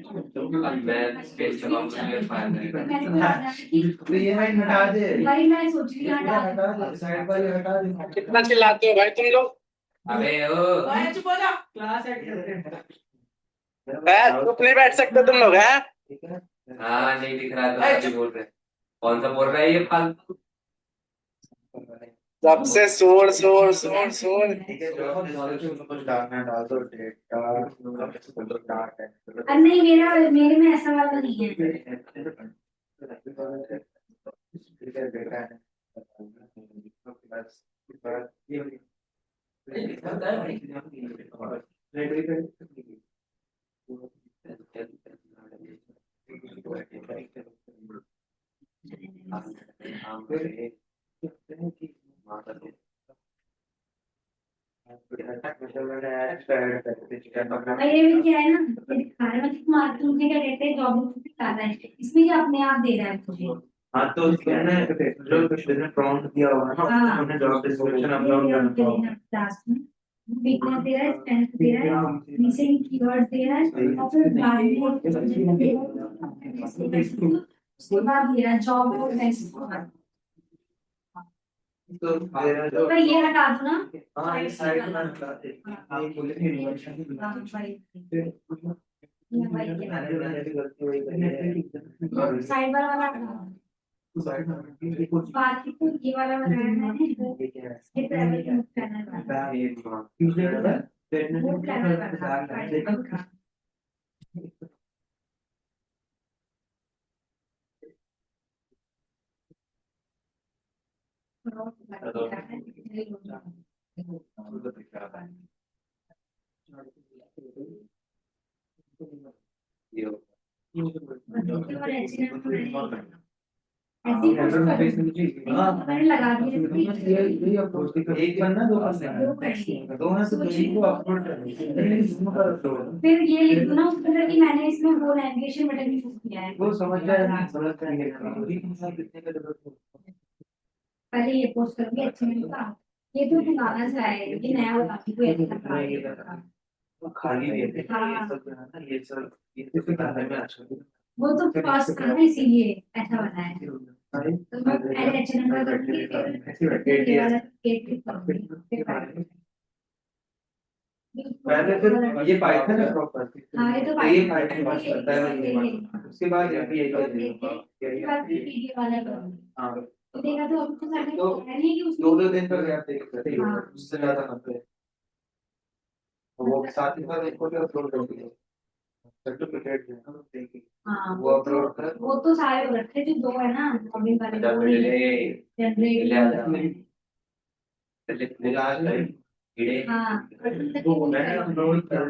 अब मैं स्पेस चलाऊंगा, ये फायर करेगा। मैंने बोला था कि तो ये लाइन हटा दे। भाई मैं सोच रही हूँ हटा हटा दे, साइड वाले हटा दे। कितना चिल्लाते हो भाई तुम लोग? अबे ओ क्लास ऐड कर चुप नहीं बैठ सकते तुम लोग हैं? हाँ नहीं दिख रहा तो अभी बोल रहे हैं। कौन सा बोल रहा है ये फालतू? सबसे शोर शोर शोर शोर। ठीक है, जो कुछ डालना है डाल दो, डेटा डार्क है। अरे नहीं मेरे में ऐसा वाला नहीं है। डेटा है। मेरे में क्या है ना, मेरे खाने में मार्केटिंग में क्या कहते हैं जॉब दिखाता है, इसमें ये अपने आप दे रहा है मुझे। हाँ तो मैंने जो बिजनेस प्रॉम्प्ट दिया हुआ है ना, हाँ। उसमें जॉब डिस्क्रिप्शन अपलोड करना क्लास में वीकनेस दे रहा है, स्ट्रेंथ दे रहा है, मिसिंग कीवर्ड दे रहा है और फिर बाद में उसके बाद दे रहा है जॉब और वैसे। तो मेरा तो जो मैं ये हटा दूं ना। हाँ ये साइड में हटा दे। ये बोले कि साइड वाला बाकी तो ये वाला बनाया मैंने इसके ट्रैवल करना है। ऐसी पोस्ट मैंने लगा दी एक बनना दो फिर ये लिख दो ना उस तरह की मैंने इसमें वो नेविगेशन बटन यूज किया है वो समझ जाए समझ जाएंगे कितने का जरूरत पहले ये पोस्ट करके अच्छे में का ये तो पुराना सा है ये नया वाला कोई अच्छा है खाली रहते हैं हाँ। ये सब जो है ना ये सब ये तो फिर करने में अच्छा वो तो फर्स्ट था ना इसीलिए ऐसा बना है तो मैं पहले अच्छे नंबर करूंगी फिर ये वाला गेट क्लिक करूंगी पहले फिर ये पाइथन है प्रॉपर हाँ ये तो ये पाइथन पाइथन पास करता है उसके बाद ये वाला करूंगी हाँ देखा तो अब तो मैंने तो है नहीं कि उसमें दो दिन का गैप देखते थे हाँ। उससे ज्यादा करते हैं वो साथ ही साथ एक को अपलोड कर दिया सर्टिफिकेट जो है ना देखिए हाँ वो अपलोड कर वो तो सारे हो रखे जो दो है ना अभी वाले अच्छा दो ही पहले जनरेट पहले आज कीड़े हाँ वो मैंने अपलोड कर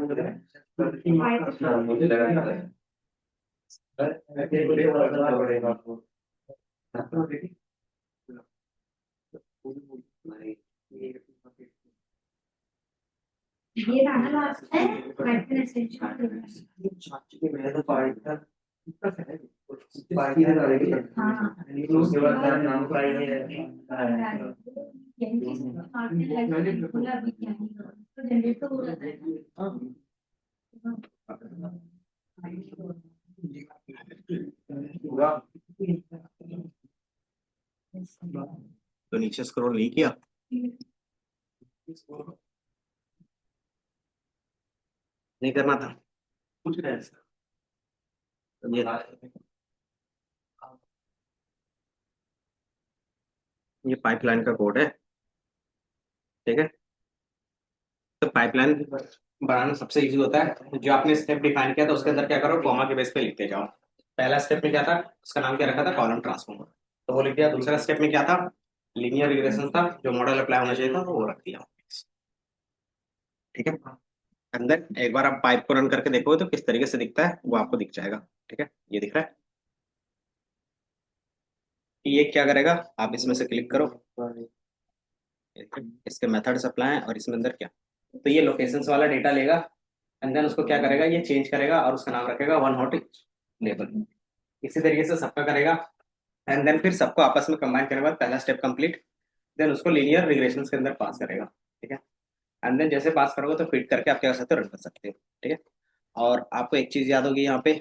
दिया मुझे लगा था पड़ेगा आपको ये रहा लास्ट है पाइथन एक्सटेंशन हाँ उसके बाद मेरा नाम फाइल तो जनरेट तो हो जाता है तो नीचे स्क्रॉल नहीं किया, नहीं करना था कुछ नहीं ये ये पाइपलाइन का कोड है, ठीक है। तो पाइपलाइन बनाना सबसे इजी होता है, जो आपने स्टेप डिफाइन किया था उसके अंदर क्या करो, कॉमा के बेस पे लिखते जाओ। पहला स्टेप में क्या था, उसका नाम क्या रखा था, कॉलम ट्रांसफॉर्मर, तो वो लिख दिया। दूसरा स्टेप में क्या था, लीनियर रिग्रेशन था, जो मॉडल अप्लाई होना चाहिए था तो वो रख दिया, ठीक है। अंदर एक बार आप पाइप को रन करके देखो तो किस तरीके से दिखता है वो आपको दिख जाएगा, ठीक है। ये दिख रहा है, ये क्या करेगा, आप इसमें से क्लिक करो, इसके मेथड्स अप्लाई और इसमें अंदर क्या, तो ये लोकेशंस वाला डेटा लेगा, एंड देन उसको क्या करेगा, ये चेंज करेगा और उसका नाम रखेगा वन हॉट लेबल। इसी तरीके से सबका करेगा, एंड देन फिर सबको आपस में कंबाइन करने के बाद पहला स्टेप कंप्लीट, देन उसको लीनियर रिग्रेशन के अंदर पास करेगा, ठीक है। एंड देन जैसे पास करोगे तो फिट करके आप क्या कर सकते हो, रन कर सकते हो, ठीक है। और आपको एक चीज याद होगी यहाँ पे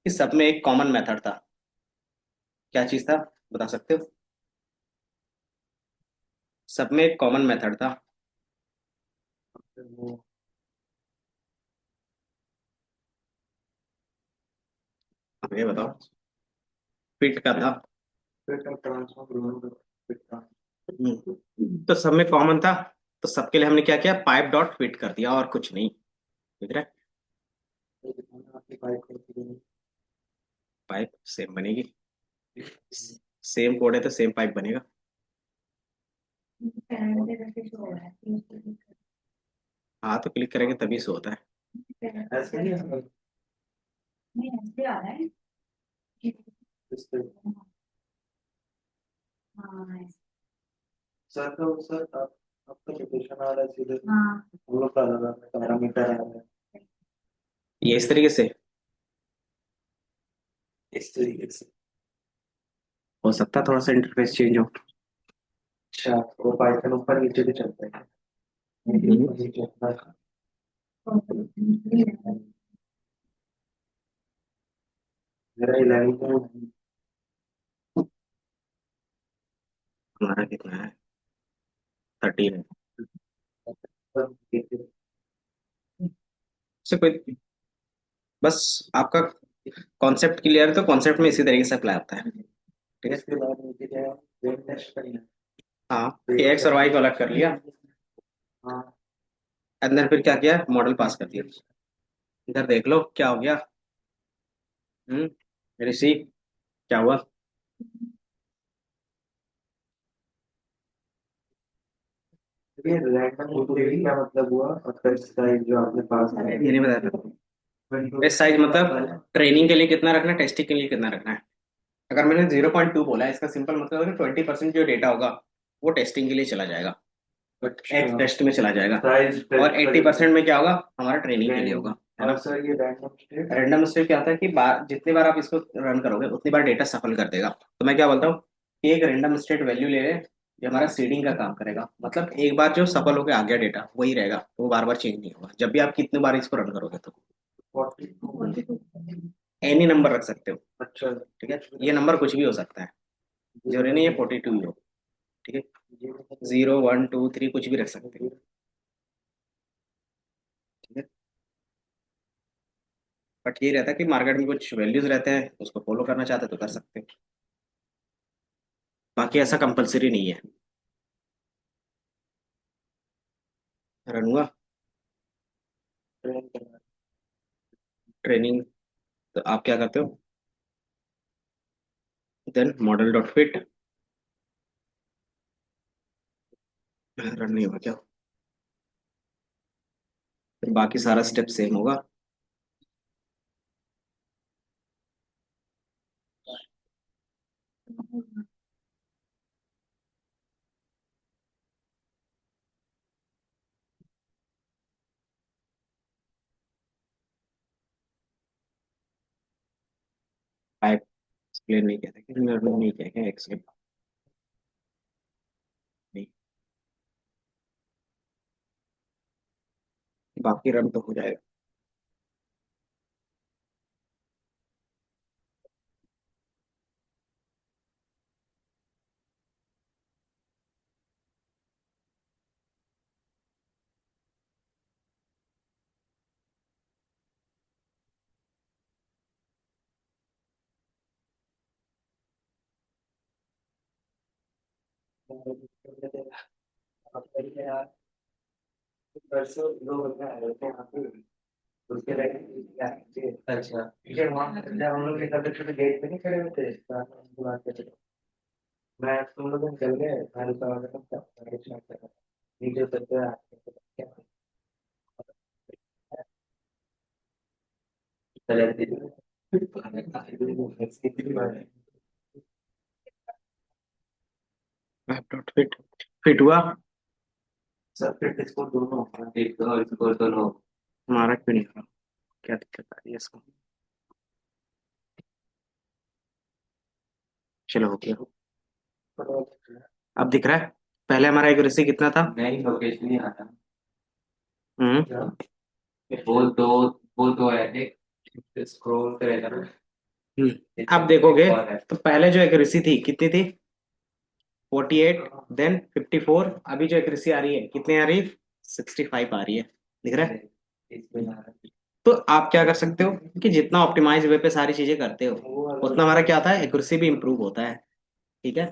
कि सब में एक कॉमन मेथड था, क्या चीज था, बता सकते हो, सब में एक कॉमन मेथड था, ये बताओ, फिट का था। तो सब में कॉमन था, तो सबके लिए हमने क्या किया, पाइप डॉट फिट कर दिया और कुछ नहीं, ठीक है। पाइप सेम बनेगी, सेम कोड है तो सेम पाइप बनेगा। हाँ तो क्लिक करेंगे तभी से होता है। सर तो सर आपका लोकेशन आ रहा है सीधे हाँ हम लोग का लगा पैरामीटर आ रहा है ये इस तरीके से इस तरीके से हो सकता है, थोड़ा सा इंटरफेस चेंज हो। अच्छा वो पाइथन ऊपर नीचे भी चलता है नीचे अपना मेरा 11 हमारा कितना है, 13 है। से कोई, बस आपका कॉन्सेप्ट क्लियर है तो कॉन्सेप्ट में इसी तरीके से अप्लाई होता है, ठीक है। इसके बाद नीचे क्या है वेब टेस्ट करना हाँ एक्स और वाई को अलग कर लिया, हाँ अंदर फिर क्या किया, मॉडल पास कर दिया। इधर देख लो क्या हो गया, ऋषि क्या हुआ, ये रैंडम मूवमेंट क्या मतलब हुआ और टेस्ट साइज जो आपने पास ये नहीं बताया। टेस्ट साइज मतलब ट्रेनिंग के लिए कितना रखना है, टेस्टिंग के लिए कितना रखना है। अगर मैंने 0.2 बोला है, इसका सिंपल मतलब है कि 20% जो डेटा होगा वो टेस्टिंग के लिए चला जाएगा, एक्स टेस्ट में चला जाएगा, साइज और 80% में क्या होगा, हमारा ट्रेनिंग के लिए होगा, है ना। और सर ये रैंडम स्टेट रैंडम स्टेप क्या होता है कि जितनी बार आप इसको रन करोगे उतनी बार डेटा सफल कर देगा। तो मैं क्या बोलता हूँ कि एक रैंडम स्टेट वैल्यू ले ले, ये हमारा सीडिंग का काम करेगा, मतलब एक बार जो सफल होकर आ गया डेटा वही रहेगा, तो वो बार बार चेंज नहीं होगा जब भी आप कितनी बार इसको रन करोगे तो। 42। एनी नंबर रख सकते हो, अच्छा ठीक है, ये नंबर कुछ भी हो सकता है, जरूरी नहीं है 42 ही हो, ठीक है, 0 1 2 3 कुछ भी रख सकते हो, ठीक है। बट ये रहता है कि मार्केट में कुछ वैल्यूज रहते हैं, उसको फॉलो करना चाहते हो तो कर सकते हो, बाकी ऐसा कंपलसरी नहीं है। रन हुआ ट्रेनिंग, तो आप क्या करते हो, then model dot fit, run नहीं हुआ क्या, फिर बाकी सारा स्टेप सेम होगा। पाइप एक्सप्लेन नहीं कहते, नहीं कहते एक्सप्लेन नहीं, बाकी रन तो हो जाएगा। परसों लोग अपने आ रहे थे यहाँ पे उसके लिए अच्छा। ठीक है वहाँ जब हम लोग निकलते थे गेट पे नहीं खड़े होते बात करते थे मैं तुम लोग चल गए मेरे तो नीचे उतरते ऐप डॉट फिट, फिट हुआ, सब फिर इसको दोनों एक तो और इसको तो नो। हमारा क्यों नहीं हुआ, क्या दिक्कत आ रही है इसको, चलो हो गया, अब दिख रहा है, पहले हमारा एक्यूरेसी कितना था। नहीं लोकेशन नहीं आता। हम्म वो दो, वो दो है एक स्क्रॉल करेगा ना। अब देखोगे और है तो पहले जो एक्यूरेसी थी कितनी थी, 48, देन 54, अभी जो एक्यूरेसी आ रही है कितनी आ रही है, 65 आ रही है, दिख रहा है। इसमें आ रहा तो आप क्या कर सकते हो कि जितना ऑप्टिमाइज वे पे सारी चीजें करते हो उतना हमारा क्या था, एक्यूरेसी भी इंप्रूव होता है, ठीक है।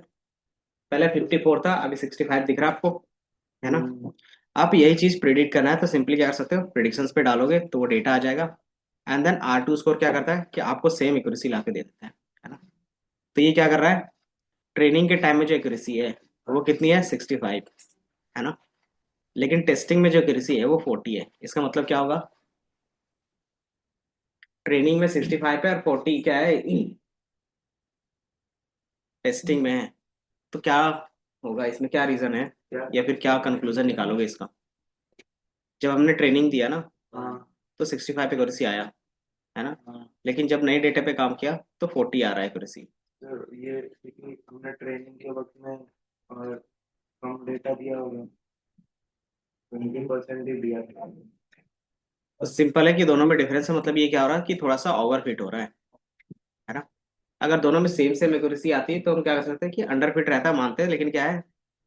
पहले 54 था, अभी 65 दिख रहा है आपको, है ना। आप यही चीज प्रिडिक्ट करना है तो सिंपली क्या कर सकते हो, प्रिडिक्शंस पे डालोगे तो वो डेटा आ जाएगा, एंड देन R2 स्कोर क्या करता है कि आपको सेम एक्यूरेसी ला के दे देता है ना। तो ये क्या कर रहा है, ट्रेनिंग के टाइम में जो एक्यूरेसी है वो कितनी है, 65, है ना, लेकिन टेस्टिंग में जो एक्यूरेसी है वो 40 है, इसका मतलब क्या होगा, ट्रेनिंग में 65 है और 40 क्या है, टेस्टिंग में है। तो क्या होगा इसमें, क्या रीजन है, क्या या फिर क्या कंक्लूजन निकालोगे इसका। जब हमने ट्रेनिंग दिया ना हाँ तो 65 एक्यूरेसी आया, है ना, हाँ लेकिन जब नए डेटा पे काम किया तो 40 आ रहा है एक्यूरेसी। तो ये क्योंकि हमने ट्रेनिंग के वक्त में और कम डेटा दिया होगा 20% ही दिया था तो सिंपल है कि दोनों में डिफरेंस है, मतलब ये क्या हो रहा है कि थोड़ा सा ओवरफिट हो रहा है ना। अगर दोनों में सेम सेम एक्यूरेसी आती है तो हम क्या कर सकते हैं कि अंडरफिट रहता है मानते हैं, लेकिन क्या है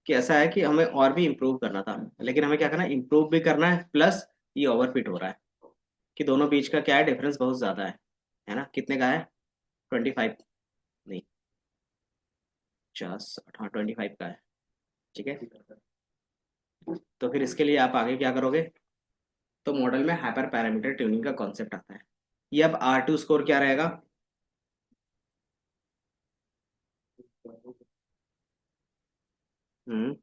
कि ऐसा है कि हमें और भी इम्प्रूव करना था, लेकिन हमें क्या करना है, इम्प्रूव भी करना है प्लस ये ओवरफिट हो रहा है, कि दोनों बीच का क्या है, डिफरेंस बहुत ज्यादा है ना, कितने का है, 25, नहीं 50, हाँ 25 का है, ठीक है। तो फिर इसके लिए आप आगे क्या करोगे, तो मॉडल में हाइपर पैरामीटर ट्यूनिंग का कॉन्सेप्ट आता है। ये अब R2 स्कोर क्या रहेगा, हम्म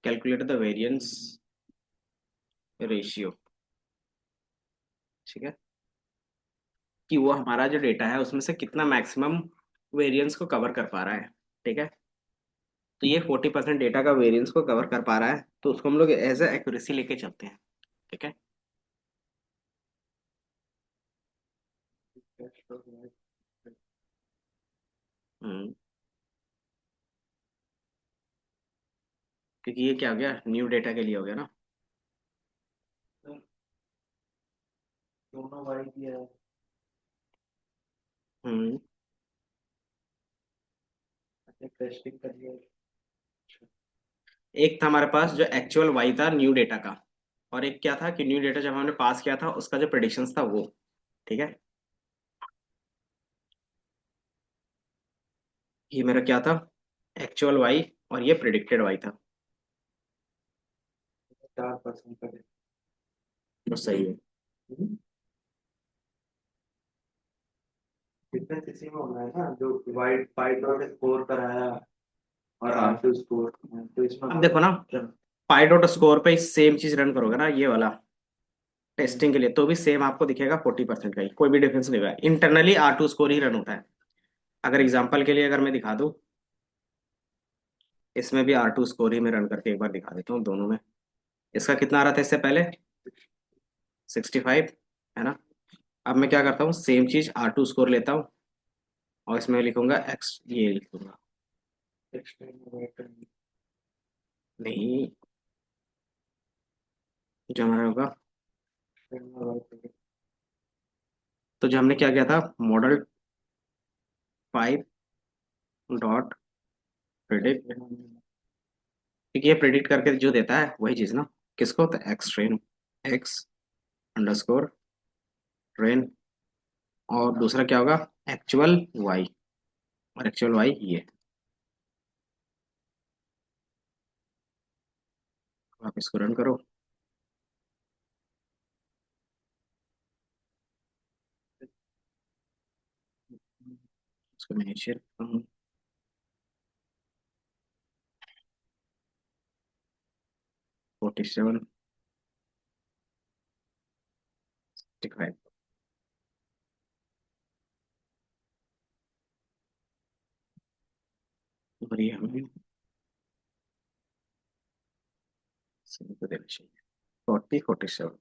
कैलकुलेट द वेरिएंस रेशियो, ठीक है, कि वो हमारा जो डेटा है उसमें से कितना मैक्सिमम वेरिएंस को कवर कर पा रहा है, ठीक है। तो ये 40% डेटा का वेरिएंस को कवर कर पा रहा है, तो उसको हम लोग एज ए एक्यूरेसी लेके चलते हैं, ठीक है। हम्म, क्योंकि ये क्या हो गया, न्यू डेटा के लिए हो गया ना। दोनों वाई दिया है, हम्म, टेस्टिंग कर लिया। एक था हमारे पास जो एक्चुअल वाई था न्यू डेटा का, और एक क्या था कि न्यू डेटा जब हमने पास किया था उसका जो प्रेडिक्शंस था वो, ठीक है। ये मेरा क्या था, एक्चुअल वाई, और ये प्रिडिक्टेड वाई था। 4% का तो सही है। डिफरेंस इसी में होना है ना, जो वाइट पाई डॉट स्कोर कराया और हाँ, आर टू स्कोर, तो इसमें अब देखो ना, पाई डॉट स्कोर पे सेम चीज रन करोगे ना, ये वाला टेस्टिंग के लिए, तो भी सेम आपको दिखेगा 40% का ही, कोई भी डिफरेंस नहीं होगा। इंटरनली R2 स्कोर ही रन होता है। अगर एग्जांपल के लिए अगर मैं दिखा दूं, इसमें भी R2 स्कोर ही मैं रन करके एक बार दिखा देता हूँ दोनों में। इसका कितना आ रहा था इससे पहले, 65, है ना। अब मैं क्या करता हूँ, सेम चीज R2 स्कोर लेता हूँ और इसमें लिखूंगा एक्स, ये लिखूंगा, नहीं, जो हमारा होगा, तो जो हमने क्या किया था, मॉडल 5 डॉट प्रिडिक्ट, क्योंकि ये प्रिडिक्ट करके जो देता है वही चीज ना, किसको, तो x train, x underscore train, और दूसरा क्या होगा, एक्चुअल वाई, और एक्चुअल वाई ये। आप इसको रन करो, इसको मैं शेयर करता हूँ, 47, 65, और ये हमें सही को देना चाहिए, 47।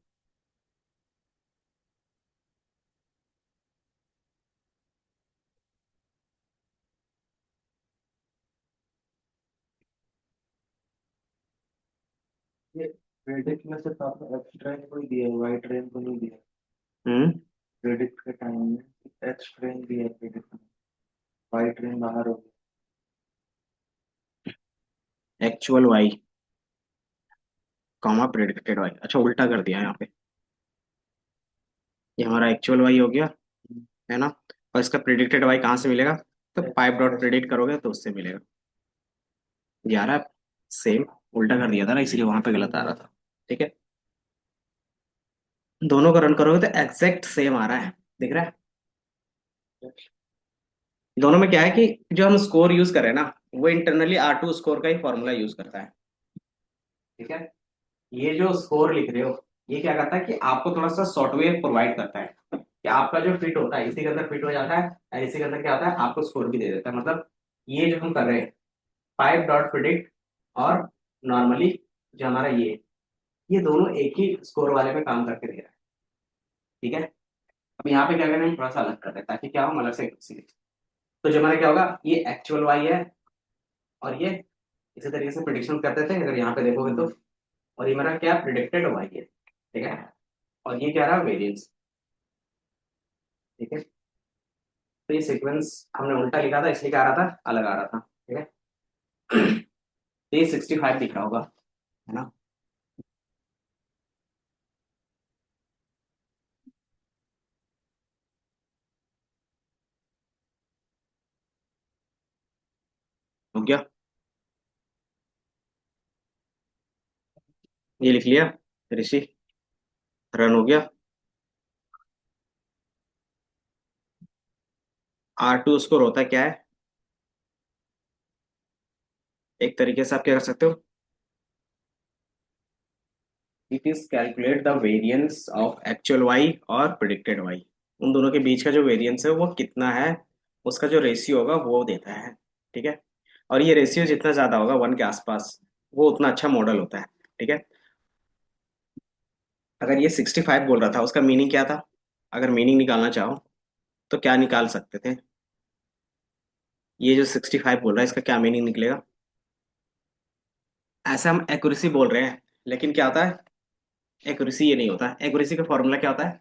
ये प्रेडिक्ट में सिर्फ आपने एक्स ट्रेन को ही दिया है, वाई ट्रेन को नहीं दिया। हम्म, प्रेडिक्ट के टाइम में एक्स ट्रेन दिया है, प्रेडिक्ट में वाई ट्रेन बाहर हो गया। Actual Y comma predicted Y, अच्छा उल्टा कर दिया है यहाँ पे, ये हमारा एक्चुअल वाई हो गया, है ना। और इसका प्रिडिक्टेड वाई कहाँ से मिलेगा, तो पाइप डॉट प्रिडिक्ट करोगे तो उससे मिलेगा। ये आ रहा है सेम, उल्टा कर दिया था ना इसलिए वहां पे गलत आ रहा था, ठीक है। दोनों को रन करोगे तो एग्जैक्ट सेम आ रहा है, दिख रहा है। दोनों में क्या है कि जो हम स्कोर यूज कर रहे हैं ना, वो इंटरनली R2 स्कोर का ही फॉर्मूला यूज करता है, ठीक है। ये जो स्कोर लिख रहे हो, ये क्या करता है कि आपको थोड़ा सा सॉफ्टवेयर प्रोवाइड करता है, कि आपका जो फिट होता है इसी के अंदर फिट हो जाता है, और इसी के अंदर क्या होता है, आपको स्कोर भी दे देता है। मतलब ये जो हम कर रहे हैं, 5 डॉट प्रिडिक्ट, और नॉर्मली जो हमारा ये दोनों एक ही स्कोर वाले में काम करके दे रहा है, ठीक है। अब यहाँ पे क्या करें, हम थोड़ा सा अलग कर रहे हैं ताकि क्या हो, अलग से सीखे। तो जो हमारा क्या होगा, ये एक्चुअल वाई है, और ये इसी तरीके से प्रिडिक्शन करते थे अगर यहाँ पे देखोगे तो, और ये मेरा क्या प्रिडिक्टेड वाई है, ठीक है। और ये क्या रहा, वेरिएंस, ठीक है। तो ये सीक्वेंस हमने उल्टा लिखा था इसलिए क्या आ रहा था, अलग आ रहा था, ठीक है। तो ये 65 दिख रहा होगा, है ना। हो गया, ये लिख लिया ऋषि, रन हो गया। R2 स्कोर होता है क्या है, एक तरीके से आप क्या कर सकते हो, it is calculate the variance of actual Y और प्रिडिक्टेड वाई, उन दोनों के बीच का जो वेरिएंस है वो कितना है, उसका जो रेशियो होगा वो देता है। ठीक है, और ये रेशियो जितना ज्यादा होगा 1 के आसपास, वो उतना अच्छा मॉडल होता है। ठीक है, अगर ये 65 बोल रहा था, उसका मीनिंग क्या था? अगर मीनिंग निकालना चाहो तो क्या निकाल सकते थे? ये जो 65 बोल रहा है, इसका क्या मीनिंग निकलेगा? ऐसा हम एक्यूरेसी बोल रहे हैं, लेकिन क्या होता है? एक्यूरेसी ये नहीं होता। एक्यूरेसी का फॉर्मूला क्या होता है?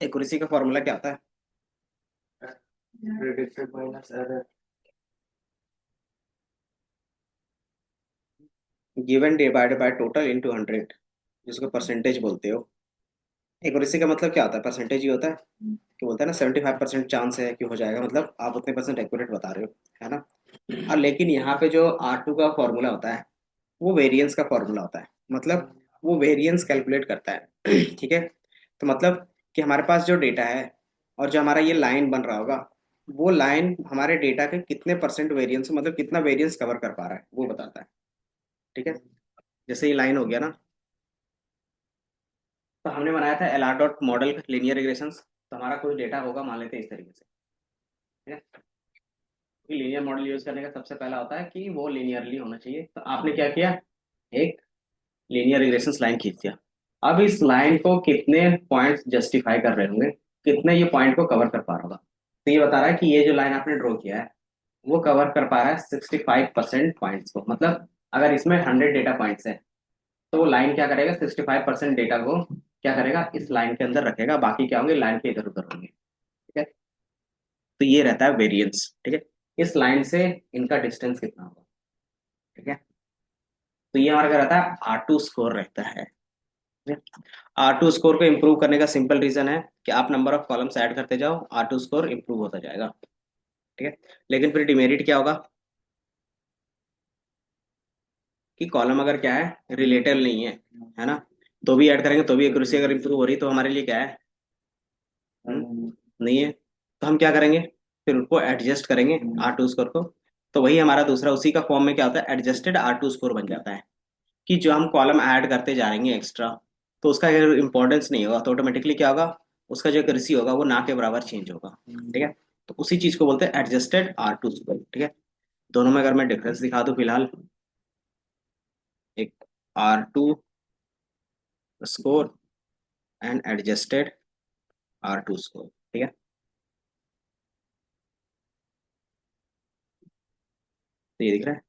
एक्यूरेसी का फॉर्मूला क्या होता है? predicted minus error. Given divided by total into 100, जिसको परसेंटेज बोलते हो। एक्यूरेसी का मतलब क्या होता है? परसेंटेज ही होता है। कि बोलते हैं ना 75% चांस है कि हो जाएगा, मतलब आप उतने परसेंट एक्यूरेट बता रहे हो, है ना। और लेकिन यहाँ पे जो R2 का फॉर्मूला होता है, वो वेरिएंस का फॉर्मूला होता है, मतलब वो वेरिएंस कैलकुलेट करता है। ठीक है, तो मतलब कि हमारे पास जो डेटा है और जो हमारा ये लाइन बन रहा होगा, वो लाइन हमारे डेटा के कितने परसेंट वेरिएंस, मतलब कितना वेरिएंस कवर कर पा रहा है, वो बताता है। ठीक है, जैसे ये लाइन हो गया ना, तो हमने बनाया था L R dot model linear regressions. तो हमारा कोई डेटा होगा, मान लेते हैं इस तरीके से। ठीक है, लीनियर मॉडल यूज करने का सबसे पहला होता है कि वो लीनियरली होना चाहिए। तो आपने क्या किया? एक लीनियर रिग्रेशन लाइन खींच दिया। अब इस लाइन को कितने पॉइंट्स जस्टिफाई कर रहे होंगे, कितने ये पॉइंट को कवर कर पा रहा होगा। तो ये बता रहा है कि ये जो लाइन आपने ड्रॉ किया है, वो कवर कर पा रहा है 65% पॉइंट्स को। मतलब अगर इसमें 100 डेटा पॉइंट्स है, तो वो लाइन क्या करेगा? 65% डेटा को क्या करेगा? इस लाइन के अंदर रखेगा, बाकी क्या होंगे? लाइन के इधर उधर होंगे। ठीक है, तो ये रहता है वेरिएंस। ठीक है, इस लाइन से इनका डिस्टेंस कितना होगा। ठीक है, तो ये हमारा क्या रहता है? R2 स्कोर रहता है। R2 स्कोर को इम्प्रूव करने का सिंपल रीजन है कि आप नंबर ऑफ कॉलम्स ऐड करते जाओ, R2 स्कोर इम्प्रूव होता जाएगा। ठीक है, लेकिन फिर डिमेरिट क्या होगा? कि कॉलम अगर क्या है, रिलेटेबल नहीं है ना, तो भी ऐड करेंगे तो भी एक्यूरेसी अगर इम्प्रूव हो रही तो हमारे लिए क्या है? नहीं है। तो हम क्या करेंगे? फिर उनको एडजस्ट करेंगे R2 स्कोर को। तो वही हमारा दूसरा उसी का फॉर्म में क्या होता है? एडजस्टेड R2 स्कोर बन जाता है। कि जो हम कॉलम ऐड करते जा रहेंगे एक्स्ट्रा, तो उसका अगर इंपॉर्टेंस नहीं होगा तो ऑटोमेटिकली क्या होगा? उसका जो एक्यूरेसी होगा वो ना के बराबर चेंज होगा। ठीक है, तो उसी चीज को बोलते हैं एडजस्टेड R2 स्कोर। ठीक है, दोनों में अगर मैं डिफरेंस दिखा दूं फिलहाल, एक R2 score and adjusted R2 score. ठीक है, तो ये दिख रहा है।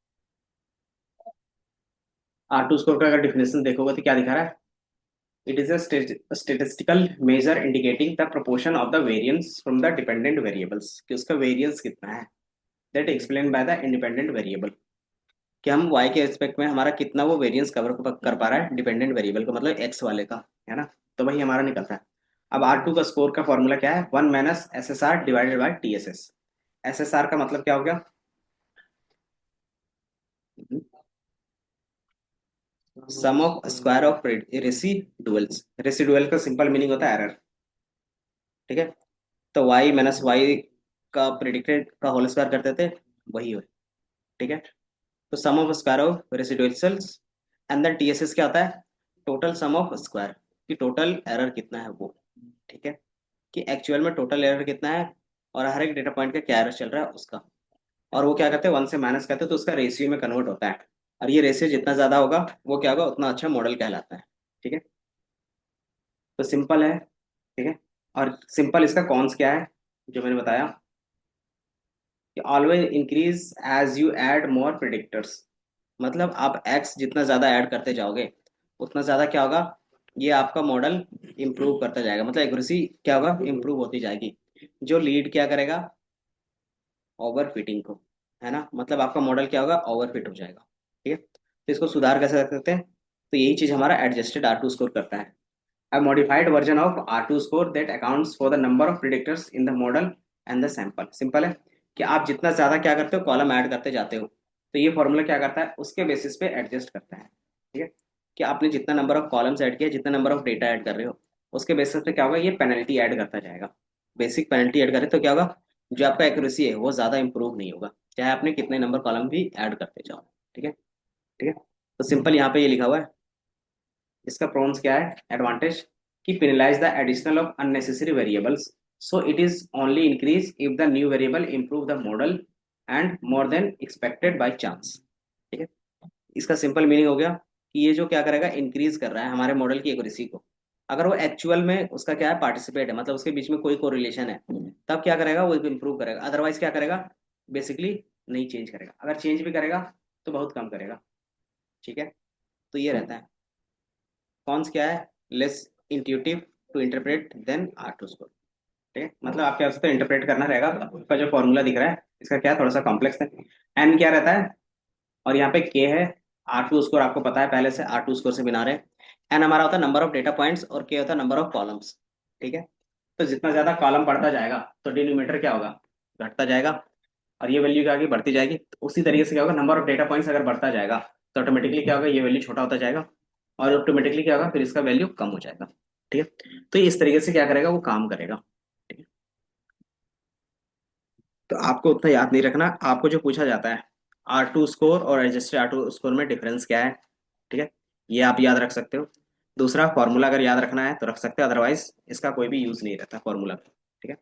R2 स्कोर का अगर डिफिनेशन देखोगे तो क्या दिखा रहा है? It is a statistical measure indicating the proportion of the variance from the dependent variables, कि उसका वेरिएंस कितना है, that explain by the independent variable. कि हम y के एस्पेक्ट में हमारा कितना वो वेरिएंस कवर कर पा रहा है डिपेंडेंट वेरिएबल का, मतलब x वाले का, है ना। तो वही हमारा निकलता है। अब R2 का स्कोर का फॉर्मूला क्या है? 1 minus SSR divided by TSS। SSR का मतलब क्या हो गया? Sum of square of residuals. Residual का सिंपल मीनिंग होता है एरर। ठीक है, तो y माइनस वाई का प्रिडिक्टेड का होल स्क्वायर करते थे, वही हो। ठीक है, तो sum of square of residuals and then TSS क्या होता है? टोटल सम ऑफ स्क्वायर, कि टोटल एरर कितना है वो। ठीक है, कि एक्चुअल में टोटल एरर कितना है और हर एक डेटा पॉइंट का क्या एरर चल रहा है उसका। और वो क्या करते हैं? 1 से माइनस करते हैं तो उसका रेशियो में कन्वर्ट होता है। और ये रेशियो जितना ज्यादा होगा वो क्या होगा? उतना अच्छा मॉडल कहलाता है। ठीक है, तो सिंपल है। ठीक है, और सिंपल इसका कॉन्स क्या है जो मैंने बताया? कि always increase as you add more predictors. मतलब आप एक्स जितना ज्यादा ऐड करते जाओगे, उतना ज्यादा क्या होगा? ये आपका मॉडल इम्प्रूव करता जाएगा, मतलब एक्यूरेसी क्या होगा? इम्प्रूव होती जाएगी। जो लीड क्या करेगा? ओवर फिटिंग को, है ना। मतलब आपका मॉडल क्या होगा? ओवर फिट हो जाएगा। ठीक है, तो इसको सुधार कैसे कर सकते हैं? तो यही चीज हमारा एडजस्टेड R2 स्कोर करता है। A modified version of R2 score that accounts for the number of predictors in the model and the sample। Simple है कि आप जितना ज्यादा क्या करते हो? कॉलम ऐड करते जाते हो, तो ये फॉर्मूला क्या करता है? उसके बेसिस पे एडजस्ट करता है। ठीक है, कि आपने जितना नंबर ऑफ कॉलम्स ऐड किया, जितना नंबर ऑफ डेटा ऐड कर रहे हो, उसके बेसिस पे क्या होगा? ये पेनल्टी ऐड करता जाएगा। बेसिक पेनल्टी ऐड करें तो क्या होगा? जो आपका एक्यूरेसी है वो ज्यादा इंप्रूव नहीं होगा, चाहे आपने कितने नंबर कॉलम भी ऐड करते जाओ। ठीक है। ठीक है, तो सिंपल यहाँ पे ये लिखा हुआ है, इसका प्रॉन्स क्या है, एडवांटेज, कि penalise the additional of unnecessary variables, so it is only increase if the new variable improve the model and more than expected by chance. ठीक है, इसका सिंपल मीनिंग हो गया कि ये जो क्या करेगा, इंक्रीज कर रहा है हमारे मॉडल की एक्यूरेसी को। अगर वो एक्चुअल में उसका क्या है, पार्टिसिपेट है, मतलब उसके बीच में कोई कोरिलेशन है, तब क्या करेगा, वो इंप्रूव करेगा। अदरवाइज क्या करेगा, बेसिकली नहीं चेंज करेगा। अगर चेंज भी करेगा तो बहुत कम करेगा। ठीक है, तो ये रहता है। कॉन्स क्या है, less intuitive to interpret then R two score. ठीक है, मतलब आप क्या उसको इंटरप्रेट करना रहेगा। आपका जो फॉर्मूला दिख रहा है इसका क्या है, थोड़ा सा कॉम्प्लेक्स है। एन क्या रहता है, और यहाँ पे के है। आर टू स्कोर आपको पता है पहले से, आर टू स्कोर से बिना रहे। एन हमारा होता है नंबर ऑफ डेटा पॉइंट्स और के होता है नंबर ऑफ कॉलम्स। ठीक है, तो जितना ज्यादा कॉलम बढ़ता जाएगा तो डिनोमिनेटर क्या होगा, घटता जाएगा, और ये वैल्यू क्या आगे बढ़ती जाएगी। तो उसी तरीके से क्या होगा, नंबर ऑफ डेटा पॉइंट्स अगर बढ़ता जाएगा तो ऑटोमेटिकली क्या होगा, ये वैल्यू छोटा होता जाएगा, और ऑटोमेटिकली क्या होगा, फिर इसका वैल्यू कम हो जाएगा। ठीक है, तो ये इस तरीके से क्या करेगा, वो काम करेगा। ठीक है, तो आपको उतना याद नहीं रखना। आपको जो पूछा जाता है, आर टू स्कोर और एडजस्टेड आर टू स्कोर में डिफरेंस क्या है। ठीक है, ये आप याद रख सकते हो। दूसरा, फॉर्मूला अगर याद रखना है तो रख सकते हो, अदरवाइज इसका कोई भी यूज नहीं रहता फॉर्मूला। ठीक है,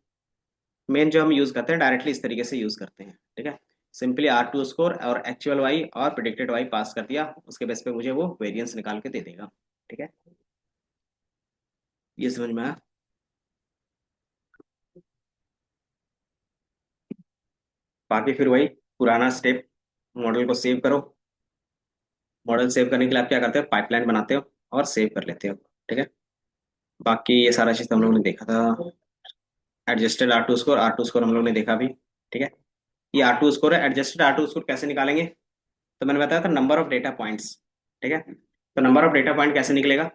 मेन जो हम यूज करते हैं डायरेक्टली इस तरीके से यूज करते हैं। ठीक है, सिंपली आर टू स्कोर और एक्चुअल वाई और प्रिडिक्टेड वाई पास कर दिया, उसके बेस पे मुझे वो वेरिएंस निकाल के दे देगा। ठीक है, ये समझ में आया। बाकी फिर वही पुराना स्टेप, मॉडल को सेव करो। मॉडल सेव करने के लिए आप क्या करते हो, पाइपलाइन बनाते हो और सेव कर लेते हो। ठीक है, बाकी ये सारा चीज हम लोगों ने देखा था। एडजस्टेड आर टू स्कोर हम लोग ने देखा भी। ठीक है, ये आर टू स्कोर है। एडजस्टेड आर टू स्कोर कैसे निकालेंगे, तो मैंने बताया था नंबर ऑफ डेटा पॉइंट्स। ठीक है, तो नंबर ऑफ डेटा पॉइंट कैसे निकलेगा,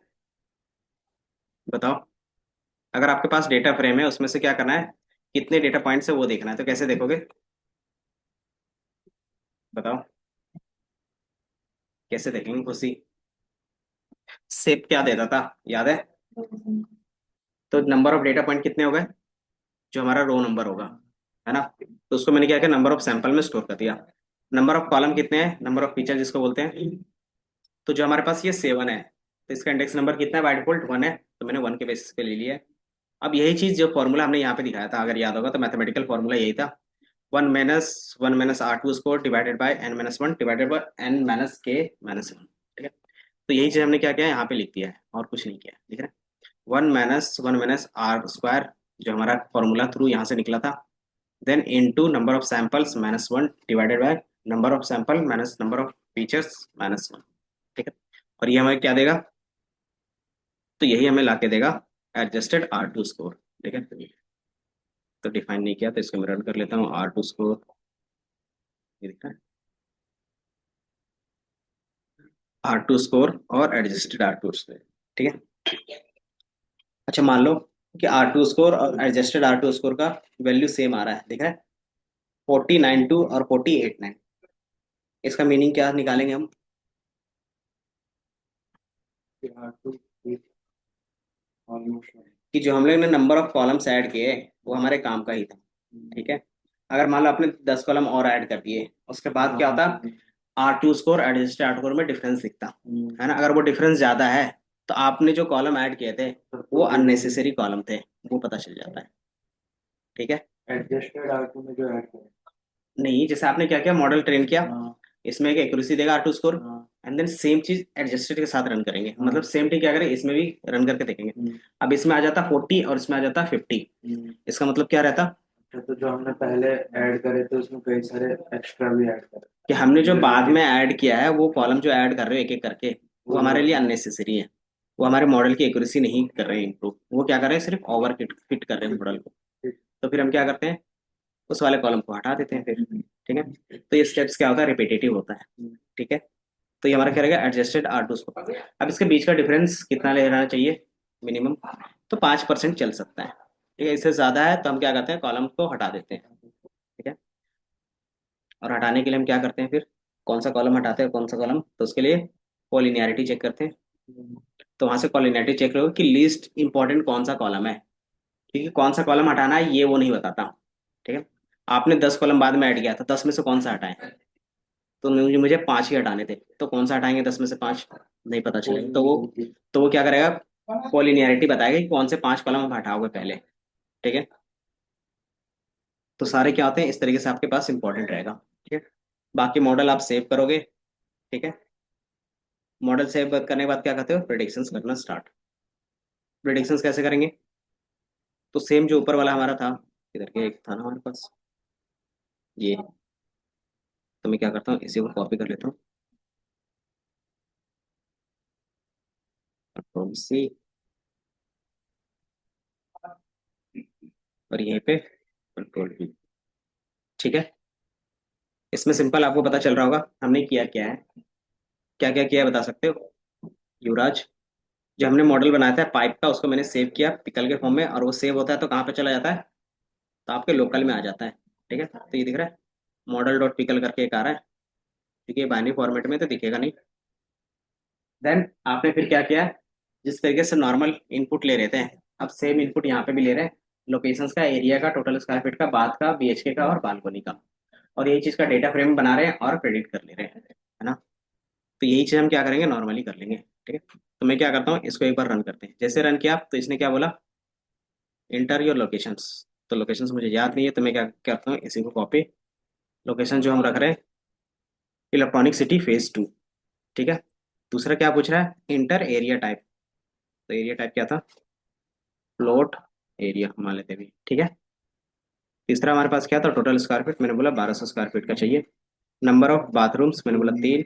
बताओ। अगर आपके पास डेटा फ्रेम है, उसमें से क्या करना है, कितने डेटा पॉइंट्स है वो देखना है। तो कैसे देखोगे, बताओ, कैसे देखेंगे खुशी। सेप क्या देता था, याद है। तो नंबर ऑफ डेटा पॉइंट कितने हो गए, जो हमारा रो नंबर होगा, है ना। तो उसको मैंने क्या किया, नंबर ऑफ सैंपल में स्टोर कर दिया। नंबर ऑफ कॉलम कितने हैं, नंबर ऑफ फीचर जिसको बोलते हैं। तो जो हमारे पास ये 7 है, तो इसका इंडेक्स नंबर कितना है, बाय डिफॉल्ट 1 है, तो मैंने 1 के बेसिस पे ले लिया है। अब यही चीज जो फॉर्मूला हमने यहाँ पे दिखाया था, अगर याद होगा तो मैथमेटिकल फॉर्मूला यही था, 1 - 1 - R two score divided by n - 1 divided by n - k - 1। ठीक है, तो यही चीज हमने क्या किया है, यहाँ पे लिख दिया है, और कुछ नहीं किया है, ठीक है। 1 - 1 - आर स्क्वायर, जो हमारा फॉर्मूला थ्रू यहाँ से निकला था, then into number of samples -1 divided by number of sample minus number of features -1। ठीक है, और ये हमें क्या देगा, तो यही हमें ला के देगा एडजस्टेड आर टू स्कोर। ठीक है, तो डिफाइन नहीं किया तो इसको मैं रन कर लेता हूँ, आर टू स्कोर, ये दिख रहा है, आर टू स्कोर और एडजस्टेड आर टू स्कोर। ठीक है, अच्छा मान लो कि आर टू स्कोर और एडजस्टेड आर टू स्कोर का वैल्यू सेम आ रहा है, दिख रहा है, 4092 और 4089। इसका मीनिंग क्या निकालेंगे हम, कि जो हम लोग ने नंबर ऑफ कॉलम्स ऐड किए वो हमारे काम का ही था। ठीक है, अगर मान लो आपने 10 कॉलम और ऐड कर दिए, उसके बाद क्या होता, R two score adjusted R two score में डिफरेंस दिखता, है ना। अगर वो डिफरेंस ज्यादा है तो आपने जो कॉलम ऐड किए थे वो अननेसेसरी कॉलम थे, वो पता चल जाता है। ठीक है, एडजस्टेड आरटू में जो ऐड करें। नहीं, जैसे आपने क्या किया, मॉडल ट्रेन किया, हाँ। इसमें एक एक्यूरेसी देगा आर टू स्कोर, हाँ। एंड देन सेम चीज एडजस्टेड के साथ रन करेंगे, हाँ। मतलब सेम ठीक क्या करें, इसमें भी रन करके देखेंगे। अब इसमें आ जाता 40 और इसमें आ जाता 50, इसका मतलब क्या रहता, अच्छा, तो जो हमने पहले ऐड करे थे उसमें कई सारे एक्स्ट्रा भी ऐड करे। कि हमने जो बाद में ऐड किया है वो कॉलम जो ऐड कर रहे हो एक एक करके, वो हमारे लिए अननेसेसरी है, वो हमारे मॉडल की एक्यूरेसी नहीं कर रहे हैं इम्प्रूव, वो क्या कर रहे हैं, सिर्फ ओवर फिट कर रहे हैं मॉडल को। तो फिर हम क्या करते हैं, उस वाले कॉलम को हटा देते हैं फिर। ठीक है, तो ये स्टेप्स क्या होता है, रिपीटेटिव होता है। ठीक है, तो ये हमारा क्या रहेगा, एडजस्टेड आर टू स्कोर। अब इसके बीच का डिफरेंस कितना ले रहना चाहिए, मिनिमम, तो 5% चल सकता है। ठीक है, इससे ज्यादा है तो हम क्या करते हैं, कॉलम को हटा देते हैं। ठीक है, और हटाने के लिए हम क्या करते हैं फिर, कौन सा कॉलम हटाते हैं कौन सा कॉलम, तो उसके लिए कॉलिनियरिटी चेक करते हैं। तो वहां से कॉलिनियरिटी चेक करोगे कि लीस्ट इंपॉर्टेंट कौन सा कॉलम है, क्योंकि कौन सा कॉलम हटाना है ये वो नहीं बताता। ठीक है, आपने 10 कॉलम बाद में ऐड किया था, 10 में से कौन सा हटाए, तो मुझे मुझे 5 ही हटाने थे, तो कौन सा हटाएंगे 10 में से 5? नहीं पता चलेगा। तो वो क्या करेगा, कोलिनियरिटी बताएगा कि कौन से 5 कॉलम हम हटाओगे पहले। ठीक है, तो सारे क्या होते हैं, इस तरीके से आपके पास इंपॉर्टेंट रहेगा। ठीक है, बाकी मॉडल आप सेव करोगे। ठीक है, मॉडल सेव करने के बाद क्या करते हो, प्रिडिक्शंस करना स्टार्ट। प्रिडिक्शंस कैसे करेंगे, तो सेम जो ऊपर वाला हमारा था, इधर के एक था ना हमारे पास ये, तो मैं क्या करता हूँ, इसी को कॉपी कर लेता हूँ, कंट्रोल सी, और यहीं पे कंट्रोल V। ठीक है, इसमें सिंपल आपको पता चल रहा होगा हमने किया क्या है, क्या क्या किया है बता सकते हो युवराज? जो हमने मॉडल बनाया था पाइप का, उसको मैंने सेव किया पिकल के फॉर्म में, और वो सेव होता है तो कहाँ पे चला जाता है, तो आपके लोकल में आ जाता है। ठीक है, तो ये दिख रहा है मॉडल डॉट पिकल करके एक आ रहा है, क्योंकि बाइनरी फॉर्मेट में तो दिखेगा नहीं। देन आपने फिर क्या किया, जिस तरीके से नॉर्मल इनपुट ले रहे थे, अब सेम इनपुट यहाँ पे भी ले रहे हैं, लोकेशंस का, एरिया का, टोटल स्क्वायर फीट का, बाथ का, BHK का और बालकोनी का, और यही चीज का डेटा फ्रेम बना रहे हैं और प्रेडिक्ट कर ले रहे हैं, है ना? तो यही चीज हम क्या करेंगे, नॉर्मली कर लेंगे। ठीक है, तो मैं क्या करता हूँ, इसको एक बार रन करते हैं। जैसे रन किया तो इसने क्या बोला, इंटर योर लोकेशंस। तो लोकेशंस मुझे याद नहीं है, तो मैं क्या करता हूँ, इसी को कॉपी, लोकेशन जो हम रख रहे हैं इलेक्ट्रॉनिक सिटी फेज 2। ठीक है, दूसरा क्या पूछ रहा है, इंटर एरिया टाइप। तो एरिया टाइप क्या था, प्लॉट एरिया मान लेते भी। ठीक है, तीसरा हमारे पास क्या था, टोटल स्क्वायर फीट, मैंने बोला 1200 स्क्वायर फीट का चाहिए। नंबर ऑफ बाथरूम्स मैंने बोला 3,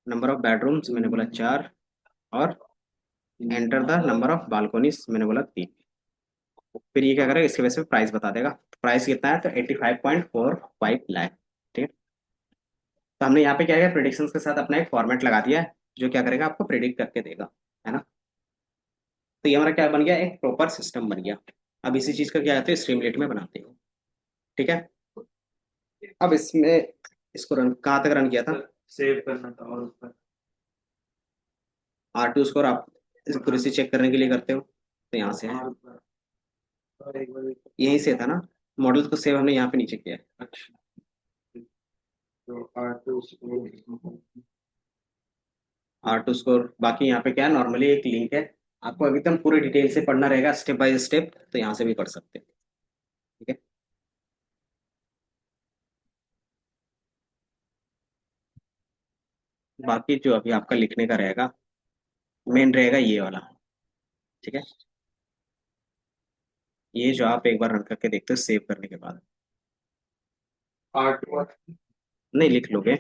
नंबर ऑफ बेडरूम्स मैंने बोला 4, और एंटर द नंबर ऑफ बालकोनीज मैंने बोला 3। फिर ये क्या करेगा, इसके वजह से प्राइस बता देगा। प्राइस कितना है, तो 85.45 लाख। ठीक है, तो हमने यहाँ पे क्या किया, प्रिडिक्शंस के साथ अपना एक फॉर्मेट लगा दिया है, जो क्या करेगा, आपको प्रिडिक्ट करके देगा, है ना? तो ये हमारा क्या बन गया, एक प्रॉपर सिस्टम बन गया। अब इसी चीज का क्या करते हैं, स्ट्रीमलेट में बनाते हैं। ठीक है, अब इसमें इसको रन कहाँ तक रन किया था, सेव करना था और उसका R2 स्कोर आप एक्यूरेसी चेक करने के लिए करते हो, तो यहाँ से है, और एक बार यहीं से था ना, मॉडल को सेव हमने यहाँ पे नीचे किया है। अच्छा, तो R2 उसको R2 स्कोर, बाकी यहाँ पे क्या है, नॉर्मली एक लिंक है, आपको एकदम पूरे डिटेल से पढ़ना रहेगा स्टेप बाय स्टेप, तो यहाँ से भी पढ़ सकते हैं। ठीक है, बाकी जो अभी आपका लिखने का रहेगा, मेन रहेगा ये वाला। ठीक है, ये जो आप एक बार रन करके देखते हो सेव करने के बाद, R2 नहीं लिख लोगे,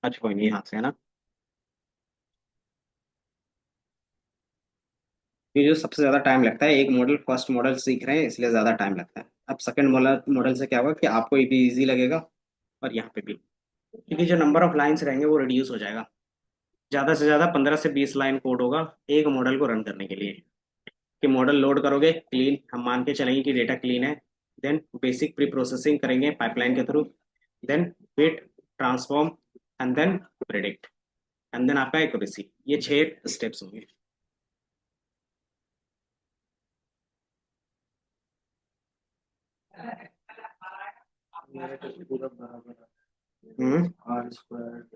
अच्छा कोई नहीं, यहाँ से है ना, ये जो सबसे ज्यादा टाइम लगता है, एक मॉडल फर्स्ट मॉडल सीख रहे हैं इसलिए ज्यादा टाइम लगता है। अब सेकंड मॉडल मॉडल से क्या होगा कि आपको ये भी इजी लगेगा, और यहाँ पे भी, क्योंकि जो नंबर ऑफ लाइंस रहेंगे वो रिड्यूस हो जाएगा। ज्यादा से ज्यादा 15 से 20 लाइन कोड होगा एक मॉडल को रन करने के लिए। कि मॉडल लोड करोगे क्लीन, हम मान के चलेंगे कि डेटा क्लीन है, देन बेसिक प्री प्रोसेसिंग करेंगे पाइपलाइन के through, then wait, transform, and then predict, and then आपका एक्यूरेसी, ये 6 स्टेप्स होंगे। मेरा तो पूरा बराबर हम्म, है R स्क्वायर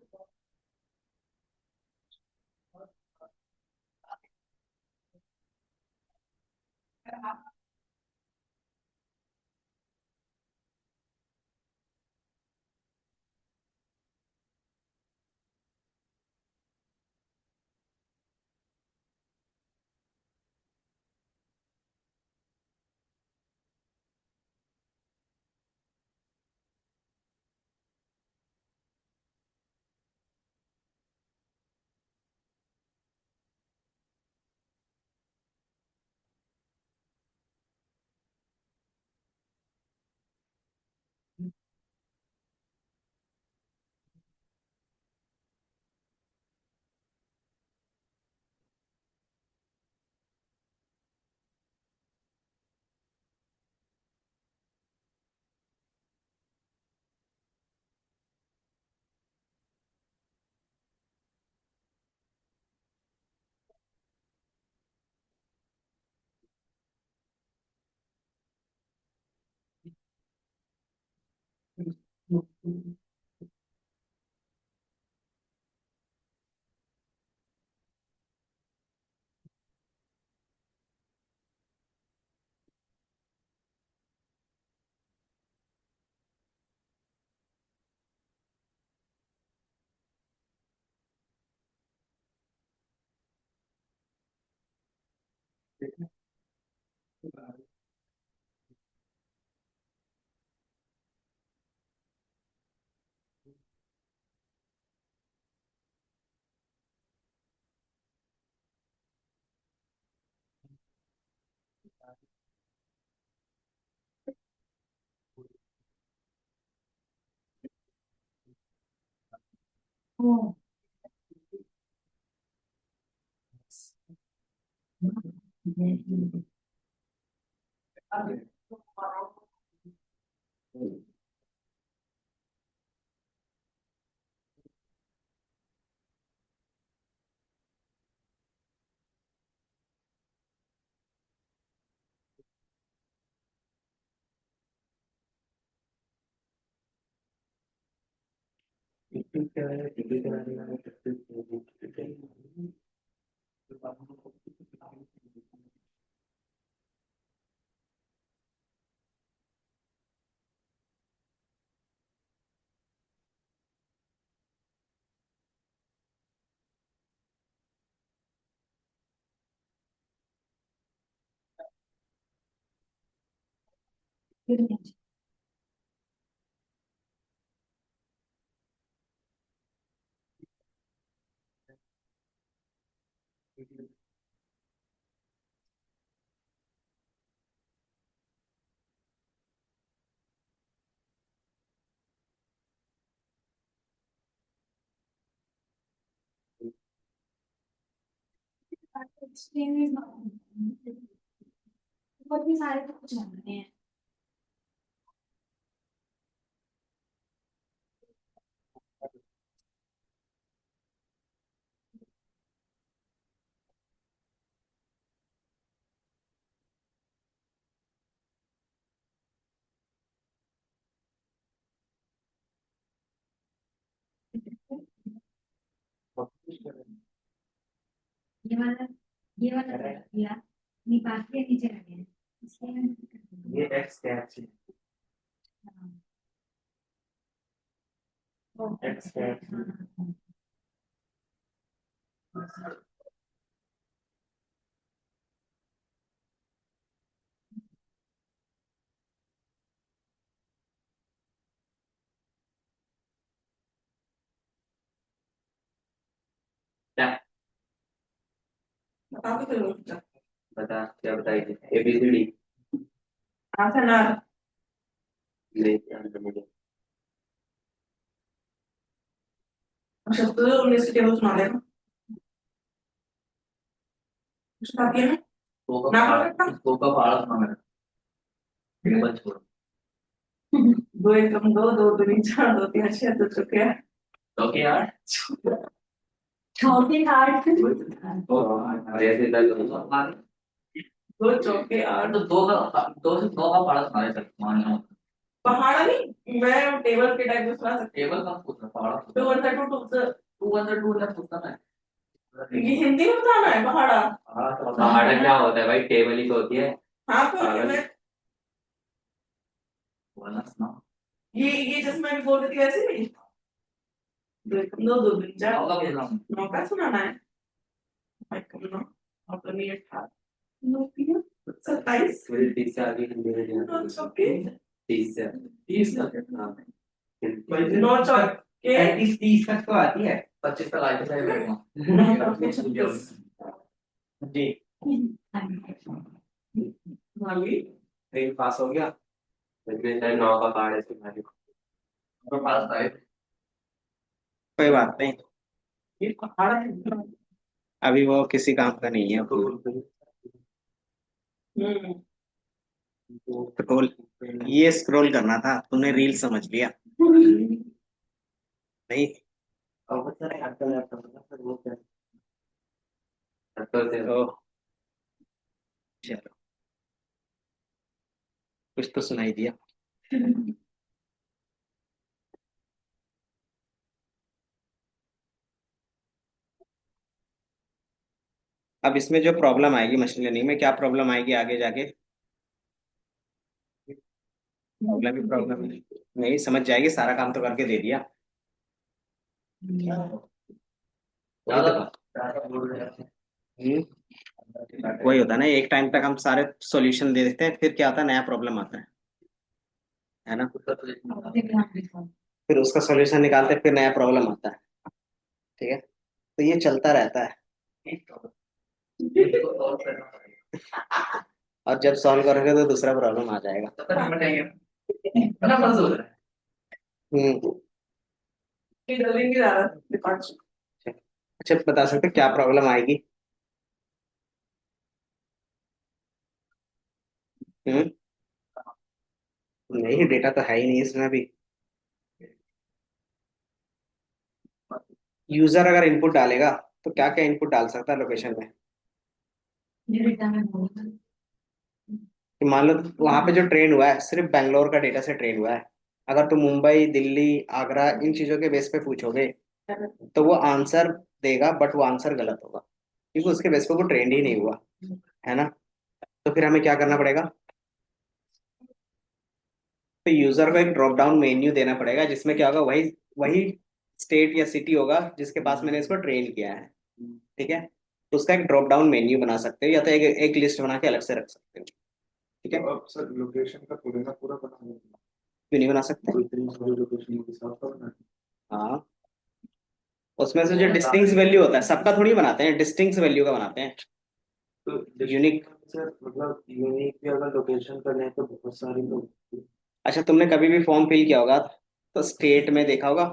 ओ, बहुत भी सारे तो कुछ जानते हैं। ये वाला ये वाला किया नहीं पास के नीचे लगे हैं इसलिए मैंने ये एक्स कैप से एक्स कैप क्या बता तो करो बच्चा। बता, क्या बताएगी? ABCD? आंसर ना नहीं जानते मुझे। अच्छा तो 19 के टेबल सुना देना कुछ बाकी है ना ना बोल सकता इसको का पहाड़ सुना मेरा। टेबल छोड़। 2 1 कम 2 2 3 4 2 3 6 2 चुके हैं तो क्या यार? चौथी कार्ड अरे ऐसे इधर 2 चौके 8 तो दो से दो का पहाड़ सुना रहे थे, मान लो। पहाड़ा नहीं मैं टेबल के टाइप में सुना सकती टेबल का पूछ रहा पहाड़। हूँ 2 1 2 2 202 ना पूछता मैं। ये हिंदी में बताना है पहाड़ा पहाड़ क्या होता है भाई? टेबल ही तो होती है। हाँ तो मैं बोलना सुना। ये जिसमें भी बोल रही थी वैसे नहीं 2 1 2 2 3 4 नौ का बोल रहा हूँ। 9 का सुनाना है 5 कम 9 और तो नहीं 18 9 3 27 मेरे 30 से आगे हिंदी में नहीं 9 आती। चौके 30 से 30 तक हाँ। 9 चौके 30 तक तो आती है 25 तक आगे से बैठूंगा। जी। वाली ट्रेन पास हो गया इसमें शायद 9 का पहाड़ है तुम्हारे को पास था। कोई बात नहीं, ये पहाड़ा है अभी वो किसी काम का नहीं है। स्क्रोल, ये स्क्रॉल करना था, तूने रील समझ लिया नहीं? और बहुत सारे आजकल वो क्या तो से तो चलो, कुछ तो सुनाई दिया। अब इसमें जो प्रॉब्लम आएगी मशीन लर्निंग में, क्या प्रॉब्लम आएगी आगे जाके? प्रॉब्लम ही प्रॉब्लम है, नहीं समझ जाएगी, सारा काम तो करके दे दिया। वही तो बात। हम्म, वही होता है ना, एक टाइम तक हम सारे सॉल्यूशन दे देते हैं, फिर क्या होता है, नया प्रॉब्लम आता है ना? फिर उसका सॉल्यूशन निकालते हैं, फिर नया प्रॉब्लम आता है। ठीक है, तो ये चलता रहता है। और जब सॉल्व करोगे तो दूसरा प्रॉब्लम आ जाएगा। हम्म। जल्दी नहीं जा रहा। अच्छा, बता सकते क्या प्रॉब्लम आएगी? हम्म। नहीं, डेटा तो है ही नहीं इसमें अभी। यूजर अगर इनपुट डालेगा तो क्या क्या इनपुट डाल सकता है लोकेशन में? कि मान लो वहां पे जो ट्रेन हुआ है सिर्फ बैंगलोर का डेटा से ट्रेन हुआ है, अगर तुम मुंबई, दिल्ली, आगरा इन चीजों के बेस पे पूछोगे तो वो आंसर देगा, बट वो आंसर गलत होगा, क्योंकि उसके बेस पे वो ट्रेंड ही नहीं हुआ, है ना? तो फिर हमें क्या करना पड़ेगा? तो यूजर को एक ड्रॉप डाउन मेन्यू देना पड़ेगा, जिसमें क्या होगा, वही वही स्टेट या सिटी होगा जिसके पास मैंने इसको ट्रेन किया है। ठीक है, तो उसका एक ड्रॉप डाउन मेन्यू बना सकते हो, या तो एक लिस्ट बना के अलग से रख सकते हो। ठीक है, तो अब सर लोकेशन का पूरे ना पूरा बना देंगे। क्यों नहीं बना सकते? कोई तीन सारी लोकेशन के साथ करना है। हाँ, उसमें से जो डिस्टिंक्ट वैल्यू होता है सबका थोड़ी बनाते हैं, डिस्टिंक्ट वैल्यू का बनाते हैं। तो यूनिक। सर मतलब यूनिक भी अगर लोकेशन का लें तो बहुत सारी लोग। अच्छा, तुमने कभी भी फॉर्म फिल किया होगा तो स्टेट में देखा होगा,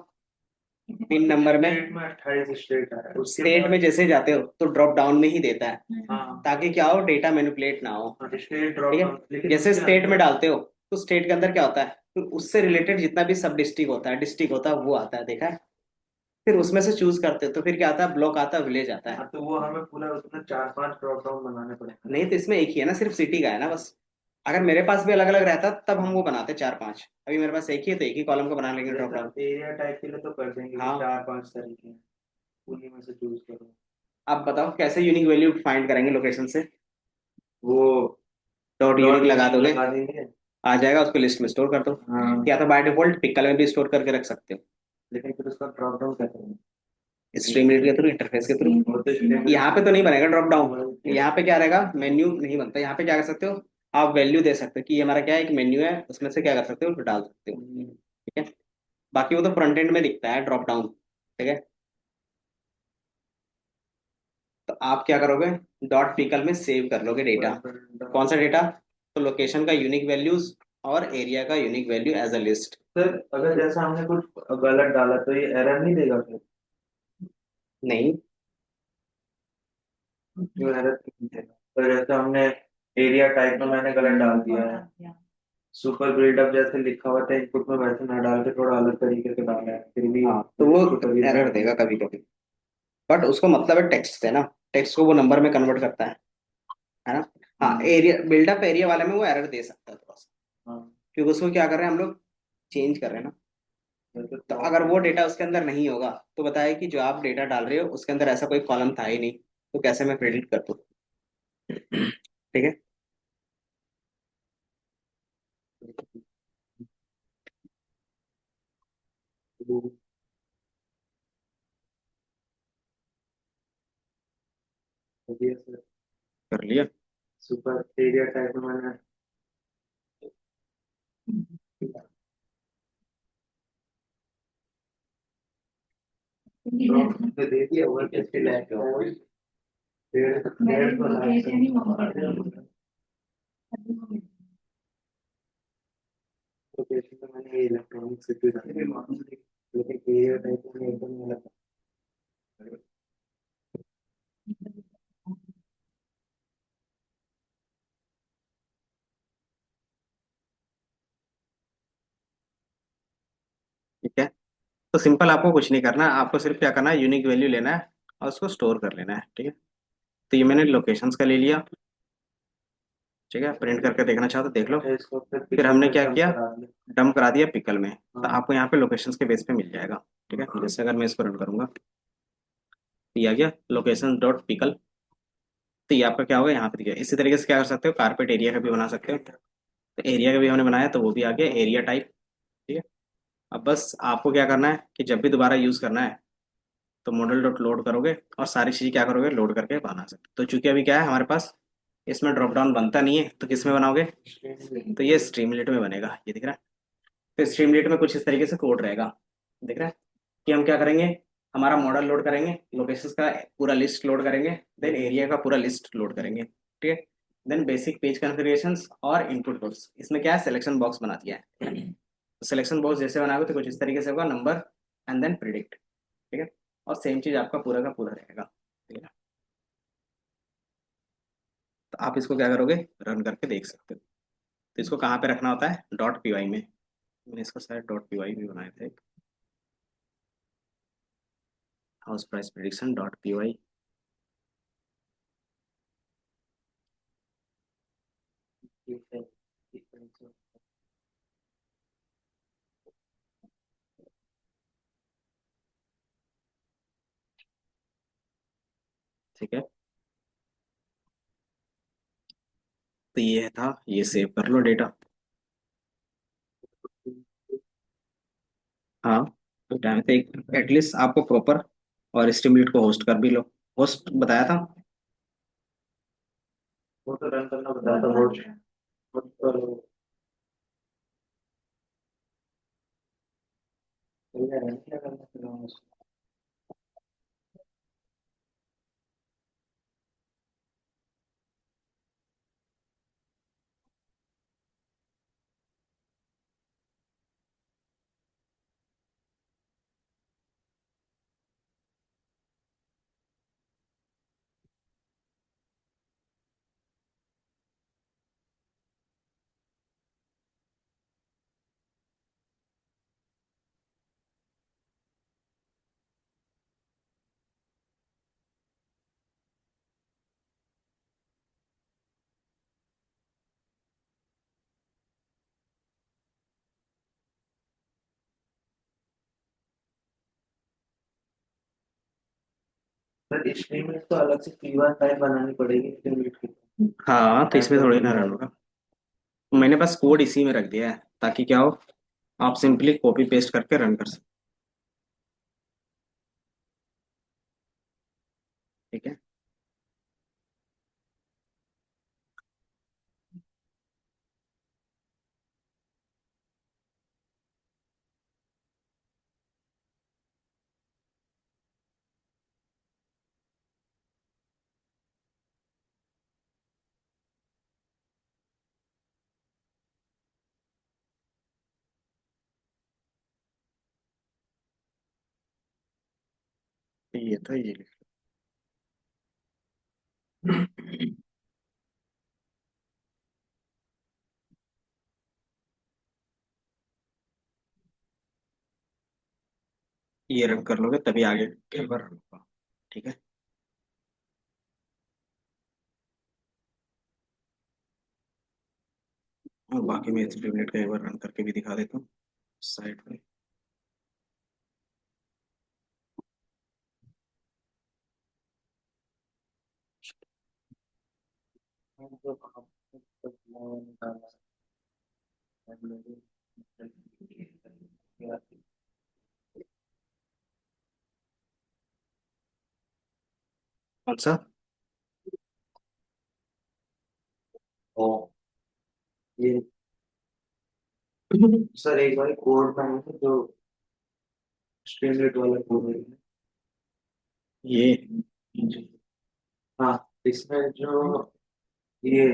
पिन नंबर में। स्टेट में 28 स्टेट है उसके स्टेट बाद। में जैसे जाते हो तो ड्रॉप डाउन में ही देता है, हाँ ताकि क्या हो, डेटा मैनिपुलेट ना हो। स्टेट ड्रॉप ठीक है, डाउन लेकिन जैसे उसके स्टेट में अंदर डालते हो तो स्टेट के अंदर क्या होता है, तो उससे रिलेटेड जितना भी सब डिस्ट्रिक्ट होता है, डिस्ट्रिक्ट होता है, वो आता है, देखा है? फिर उसमें से चूज करते हो तो फिर क्या आता है, ब्लॉक आता है, विलेज आता है। हाँ, तो वो हमें पूरा उसमें 4-5 ड्रॉप डाउन बनाने पड़ेंगे। नहीं, तो इसमें एक ही है ना, सिर्फ सिटी का है ना बस। अगर मेरे पास भी अलग अलग रहता तब हम वो बनाते 4-5, अभी मेरे पास एक ही है तो एक ही कॉलम को बना लेंगे ड्रॉप डाउन। एरिया टाइप के लिए तो कर देंगे कि हाँ। 4-5 तरीके हैं, उन्हीं में से चूज करो। आप बताओ कैसे यूनिक वैल्यू फाइंड करेंगे लोकेशन से? वो डॉट यूनिक डॉट लगा यूनिक दोगे, लगा देंगे। आ जाएगा, उसको लिस्ट में स्टोर कर दो। हाँ या तो बाय डिफॉल्ट पिकल में भी स्टोर करके रख सकते हो, लेकिन फिर उसका ड्रॉप डाउन कैसे करेंगे? स्ट्रीम रीड के थ्रू, इंटरफेस के थ्रू। वो तो stream यहाँ पे तो नहीं बनेगा ड्रॉप डाउन, में- यहाँ पे क्या रहेगा, मेन्यू नहीं बनता। यहाँ पे क्या कर सकते हो, आप वैल्यू दे सकते हो कि ये हमारा क्या है, एक मेन्यू है, उसमें से क्या कर सकते हो, डाल सकते हो। ठीक है, बाकी वो तो फ्रंट एंड में दिखता है ड्रॉप डाउन। ठीक है, तो आप क्या करोगे, डॉट पिकल में सेव कर लोगे डेटा। कौन सा डेटा? तो लोकेशन का यूनिक वैल्यूज और एरिया का unique value as a list. Sir अगर जैसा हमने कुछ गलत डाला तो ये एरर नहीं देगा फिर? नहीं, क्यों एरर नहीं देगा? तो जैसे हमने एरिया टाइप में मैंने गलत डाल दिया है, सुपर बिल्डअप जैसे लिखा हुआ था इनपुट में, वैसे ना डाल के थोड़ा अलग तरीके से डाला है, फिर भी हाँ तो वो उसको तभी एरर देगा कभी कभी, बट उसको मतलब है टेक्स्ट है ना, टेक्स्ट को वो नंबर में कन्वर्ट करता है ना? हाँ, एरिया बिल्डअप एरिया वाले में वो एरर दे सकता है थोड़ा सा, हाँ क्योंकि उसको क्या कर रहे हैं हम लोग, चेंज कर रहे हैं ना। जैसे तो top अगर वो डेटा उसके अंदर नहीं होगा तो बताए कि जो आप डेटा डाल रहे हो उसके अंदर ऐसा कोई कॉलम था ही नहीं, तो कैसे मैं प्रेडिक्ट कर दूँ? ठीक है, कर लिया। सुपर एरिया टाइप में मैंने तो दे दिया हुआ कैसे लाएगा वो डेढ़ डेढ़ तो लाख लोकेशन तो मैंने ये इलेक्ट्रॉनिक सिटी डाली, लेकिन एरिया टाइप में एकदम नहीं लगा। ठीक है, तो सिंपल, आपको कुछ नहीं करना, आपको सिर्फ क्या करना है, यूनिक वैल्यू लेना है और उसको स्टोर कर लेना है। ठीक है, तो ये मैंने लोकेशंस का ले लिया। ठीक है, प्रिंट करके देखना चाहो तो देख लो। इसको फिर फिर पिकल हमने में क्या डंप किया, करा दिया। डंप करा दिया पिकल में, तो हाँ आपको यहाँ पे लोकेशंस के बेस पे मिल जाएगा। ठीक है, जैसे अगर मैं इसको रन करूंगा, तो ये आ गया लोकेशन डॉट पिकल। तो ये आपका क्या होगा, यहाँ पे दिखेगा। इसी तरीके से क्या कर सकते हो, कारपेट एरिया का भी बना सकते हो। तो एरिया का भी हमने बनाया, तो वो भी आ गया एरिया टाइप। ठीक है। अब बस आपको क्या करना है कि जब भी दोबारा यूज करना है तो मॉडल डॉट लोड करोगे और सारी चीज़ें क्या करोगे, लोड करके बना सकते। तो चूंकि अभी क्या है हमारे पास, इसमें ड्रॉप डाउन बनता नहीं है, तो किस में बनाओगे, तो ये स्ट्रीमलेट में बनेगा। ये दिख रहा है। तो स्ट्रीमलेट में कुछ इस तरीके से कोड रहेगा, दिख रहा है, कि हम क्या करेंगे, हमारा मॉडल लोड करेंगे, लोकेशंस का पूरा लिस्ट लोड करेंगे, देन एरिया का पूरा लिस्ट लोड करेंगे। ठीक है। देन बेसिक पेज कॉन्फ़िगरेशंस और इनपुट बॉक्स, इसमें क्या है, सिलेक्शन बॉक्स बना दिया है। तो सिलेक्शन बॉक्स जैसे बनाओगे तो कुछ इस तरीके से होगा, नंबर एंड देन प्रिडिक्ट। ठीक है। और सेम चीज आपका पूरा का पूरा रहेगा। ठीक है। तो आप इसको क्या करोगे, रन करके देख सकते हो। तो इसको कहाँ पे रखना होता है, डॉट पी वाई में। मैंने इसको शायद डॉट पी वाई भी बनाया था एक, house price prediction dot P Y. ठीक है। तो ये था, ये सेव कर लो डेटा। हाँ। तो टाइम पे एटलीस्ट आपको प्रॉपर और स्टिमुलेट को होस्ट कर भी लो। होस्ट बताया था। वो तो रन करना बताया था, वो रन क्या करना था उसको। सर स्ट्रीमलेट तो अलग से पी1 फाइल बनानी पड़ेगी स्ट्रीमलेट की। हाँ, तो इसमें थोड़ी ना रन होगा। मैंने बस कोड इसी में रख दिया है ताकि क्या हो, आप सिंपली कॉपी पेस्ट करके रन कर सकते। ठीक है। ये था, ये लिख लो। ये रन कर लोगे तभी आगे के बार रन होगा। ठीक है। और बाकी मैं 3 मिनट का एक बार रन करके भी दिखा देता हूँ साइड पे। कौन सा। ओ, ये सर एक बार कोड का है जो स्ट्रीमलेट वाला कोड है। ये हाँ, इसमें जो ये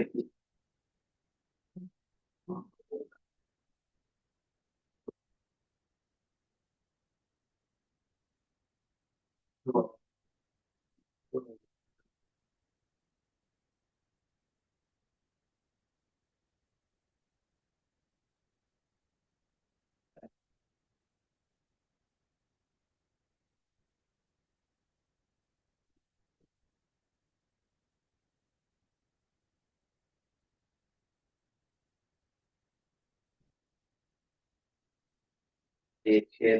एक है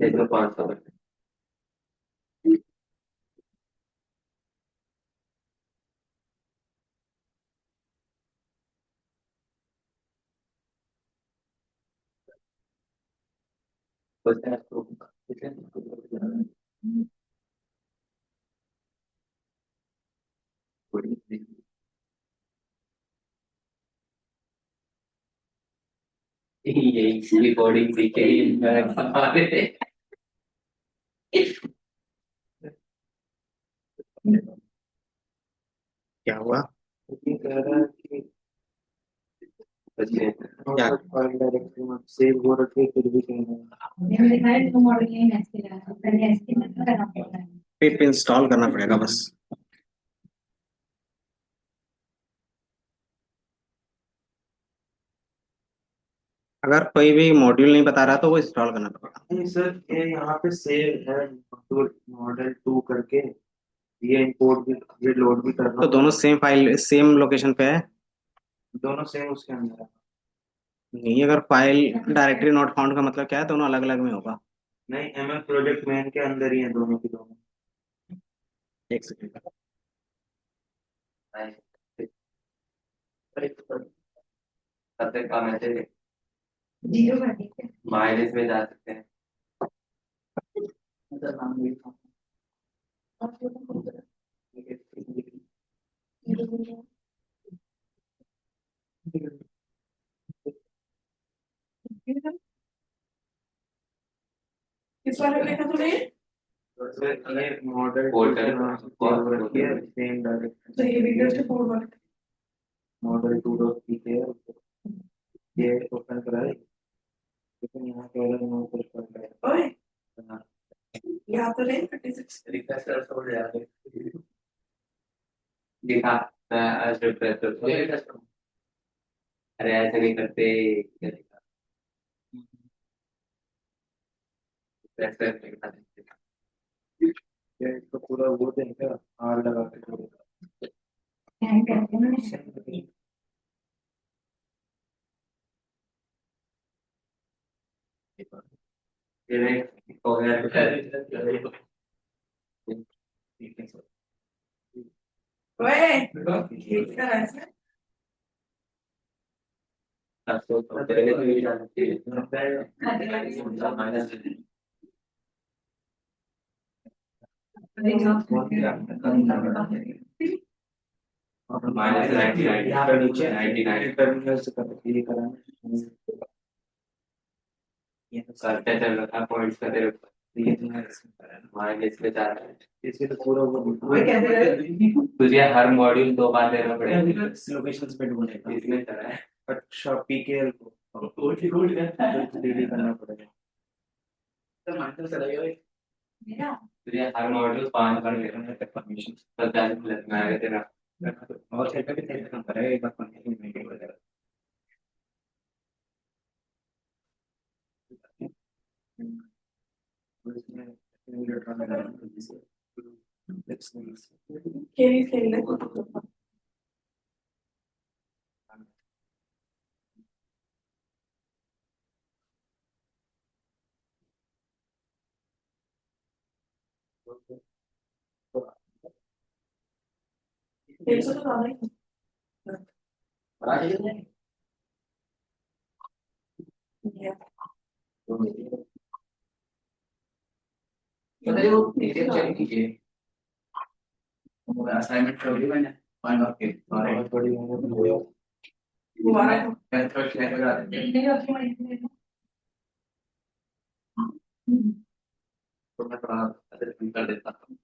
इसमें 500 करते हैं ठीक है यही रिकॉर्डिंग सीखे ही हमारे क्या हुआ? ये कह रहा है कि बच्चे क्या? फाइल डायरेक्टरी में सेव हो रखी है फिर भी कह रहा है। मैंने दिखाया तो मॉडल यही ऐसे लगा पहले ऐसे मत करना पड़ता है। पिप इंस्टॉल करना पड़ेगा बस। अगर कोई भी मॉड्यूल नहीं बता रहा तो वो इंस्टॉल करना पड़ेगा। नहीं सर, ये यहाँ पे सेव है मॉडल 2 करके, ये इंपोर्ट भी, ये लोड भी करना तो दोनों पड़ेगा। सेम फाइल सेम लोकेशन पे है? दोनों सेम उसके अंदर है। नहीं, अगर फाइल डायरेक्टरी नॉट फाउंड का मतलब क्या है? दोनों अलग अलग में होगा। नहीं, एमएल प्रोजेक्ट मेन के अंदर ही है दोनों की दोनों। एक सेकंड। सबसे कम ऐसे जीरो कर देते माइनस में जा सकते हैं हैं। किस वाले में लिखा तूने? सर ये मॉडल पोर्टल सेव रखी है सेम तो ये डायरेक्टरी। वीडियो से फोर वर्क। मॉडल 2 डॉट की है, ये ओपन कराए, लेकिन यहाँ पे अलग नो कुछ कर रहा है। ओए हाँ, यहाँ तो नहीं 36। रिक्वेस्ट कर छोड़ जाते दिखा आज रिफ्रेश कर अरे ऐसे नहीं करते क्या दिखा रिफ्रेश करके दिखा देते ये इसको पूरा वो देंगे, आर लगा के पूरा। हैंग करते हैं। ये नहीं हो गया ओए ये क्या ऐसे? तो पहले तो ये जानते माइनस 99 यहाँ पे नीचे 99 टर्मिनल से कर ये कराना। ये तो करते चल रखा पॉइंट्स का तेरे ये तुम्हारा इसमें कराना। माइनस में जा रहा है इसके तो पूरा वो तुझे हर मॉड्यूल 2 बार देना पड़ेगा लोकेशंस पे ढूंढेगा। इसमें करा है अच्छा, पीकेएल को डेली करना पड़ेगा। मेरा तुझे हर मॉड्यूल 5 बार देना है परमिशन तब जाके लगना है तेरा और सेट पे भी नंबर है, एक बार परमिशन नहीं वगैरह। केवी खेल ले। खेल से तो ज्यादा ही। ये वो पीडीएफ चेक कीजिए असाइनमेंट कर ली मैंने फाइंड आउट के बहुत बड़ी मेहनत दोबारा मैं थर्ड शेयर करा देंगे नहीं रखी मैं तो मैं थोड़ा असेसमेंट कर देता हूँ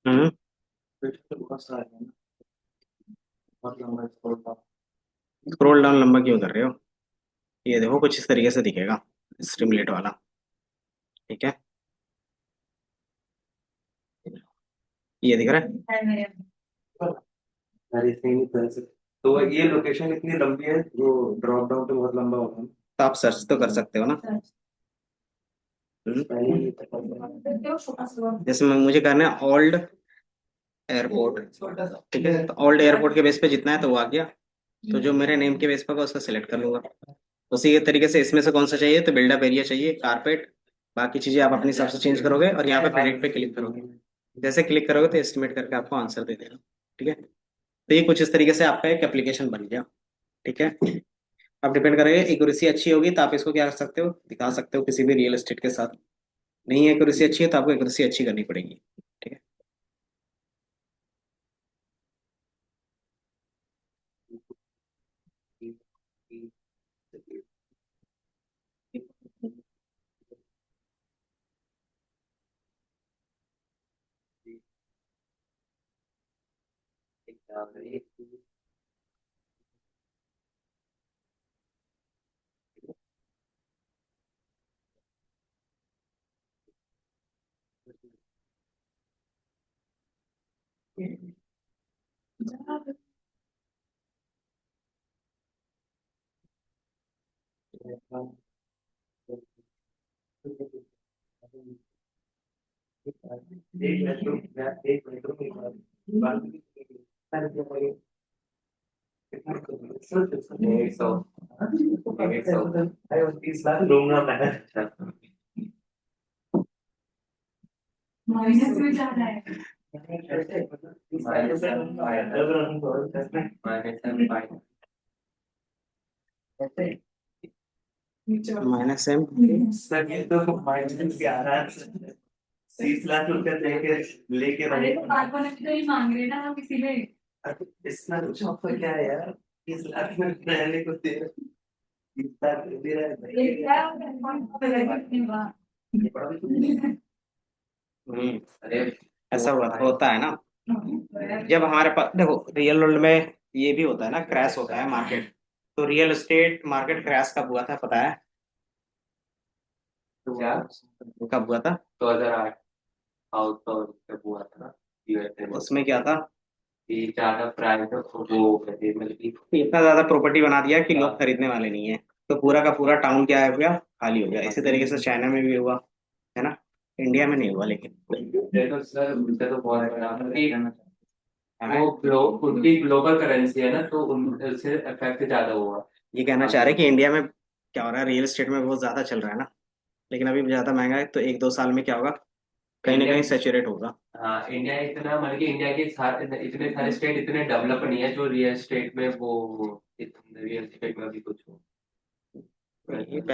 हम्म। तो बहुत सारे हैं ना, बहुत लंबा स्कोर था। स्क्रॉल डाउन लंबा क्यों कर रहे हो? ये देखो कुछ इस तरीके से दिखेगा स्टिमुलेट वाला, ठीक है, ये दिख रहा है। अरे सही तरह से। तो ये लोकेशन इतनी लंबी है, वो ड्रॉप डाउन तो बहुत लंबा होगा। तो आप सर्च तो कर सकते हो ना। पहले ही पता था। जैसे मुझे करना है ओल्ड एयरपोर्ट, ठीक है, तो ओल्ड एयरपोर्ट के बेस पे जितना है तो वो आ गया, तो जो मेरे नेम के बेस पे होगा उसको सिलेक्ट कर लूंगा। उसी के तरीके से इसमें से कौन सा चाहिए, तो बिल्डअप एरिया चाहिए, कारपेट, बाकी चीजें आप अपने हिसाब से चेंज करोगे और यहाँ पे प्रेडिक्ट पे क्लिक करोगे। जैसे क्लिक करोगे तो एस्टिमेट करके आपको आंसर दे देगा, ठीक है। तो ये कुछ इस तरीके से आपका एक एप्लीकेशन बन गया, ठीक है। अब डिपेंड करेगा, एक्यूरेसी अच्छी होगी तो आप इसको क्या कर सकते हो, दिखा सकते हो किसी भी रियल एस्टेट के साथ। नहीं एक्यूरेसी अच्छी है तो आपको एक्यूरेसी अच्छी करनी पड़ेगी, ठीक है। एक मेट्रो की बात। 150 150 30 लाख लूंगा मैं। माइनस में जा रहा है। -7 माइनस एम, सर ये तो माइनस 11, 30 लाख रुपए लेके लेके अरे रहे। तो कार्बन तो ही मांग रहे ना हम इसीलिए। इसका कुछ ऑफर क्या है यार, 30 लाख में रहने को दे 30 लाख दे रहा है। ये क्या है, कंफर्म कितने बार। अरे ऐसा होता है ना। जब हमारे पास देखो रियल वर्ल्ड में ये भी होता है ना, क्रैश होता है मार्केट। तो रियल एस्टेट मार्केट क्रैश कब हुआ था पता है? क्या कब हुआ था? 2008 हाउस और जब हुआ था ना यूएसए में, उसमें क्या था कि ज्यादा प्राइस वो हो गए थे, मतलब कि इतना ज्यादा प्रॉपर्टी बना दिया कि लोग खरीदने वाले नहीं है, तो पूरा का पूरा टाउन क्या हो गया, खाली हो गया। इसी तरीके से चाइना में भी हुआ है ना, इंडिया में नहीं हुआ लेकिन। देखो सर उनसे तो बहुत बड़ा कि वो उनकी ग्लोबल करेंसी है ना, तो उनसे इफेक्ट ज्यादा हुआ। ये कहना चाह रहे हैं कि इंडिया में क्या हो रहा है, रियल एस्टेट में बहुत ज्यादा चल रहा है ना, लेकिन अभी ज्यादा महंगा है, तो एक दो साल में क्या होगा, कहीं ना कहीं सेचुरेट होगा। हाँ इंडिया इतना, मतलब कि इंडिया के इतने सारे स्टेट इतने डेवलप नहीं है जो रियल स्टेट में वो रियल स्टेट में भी कुछ हो। ये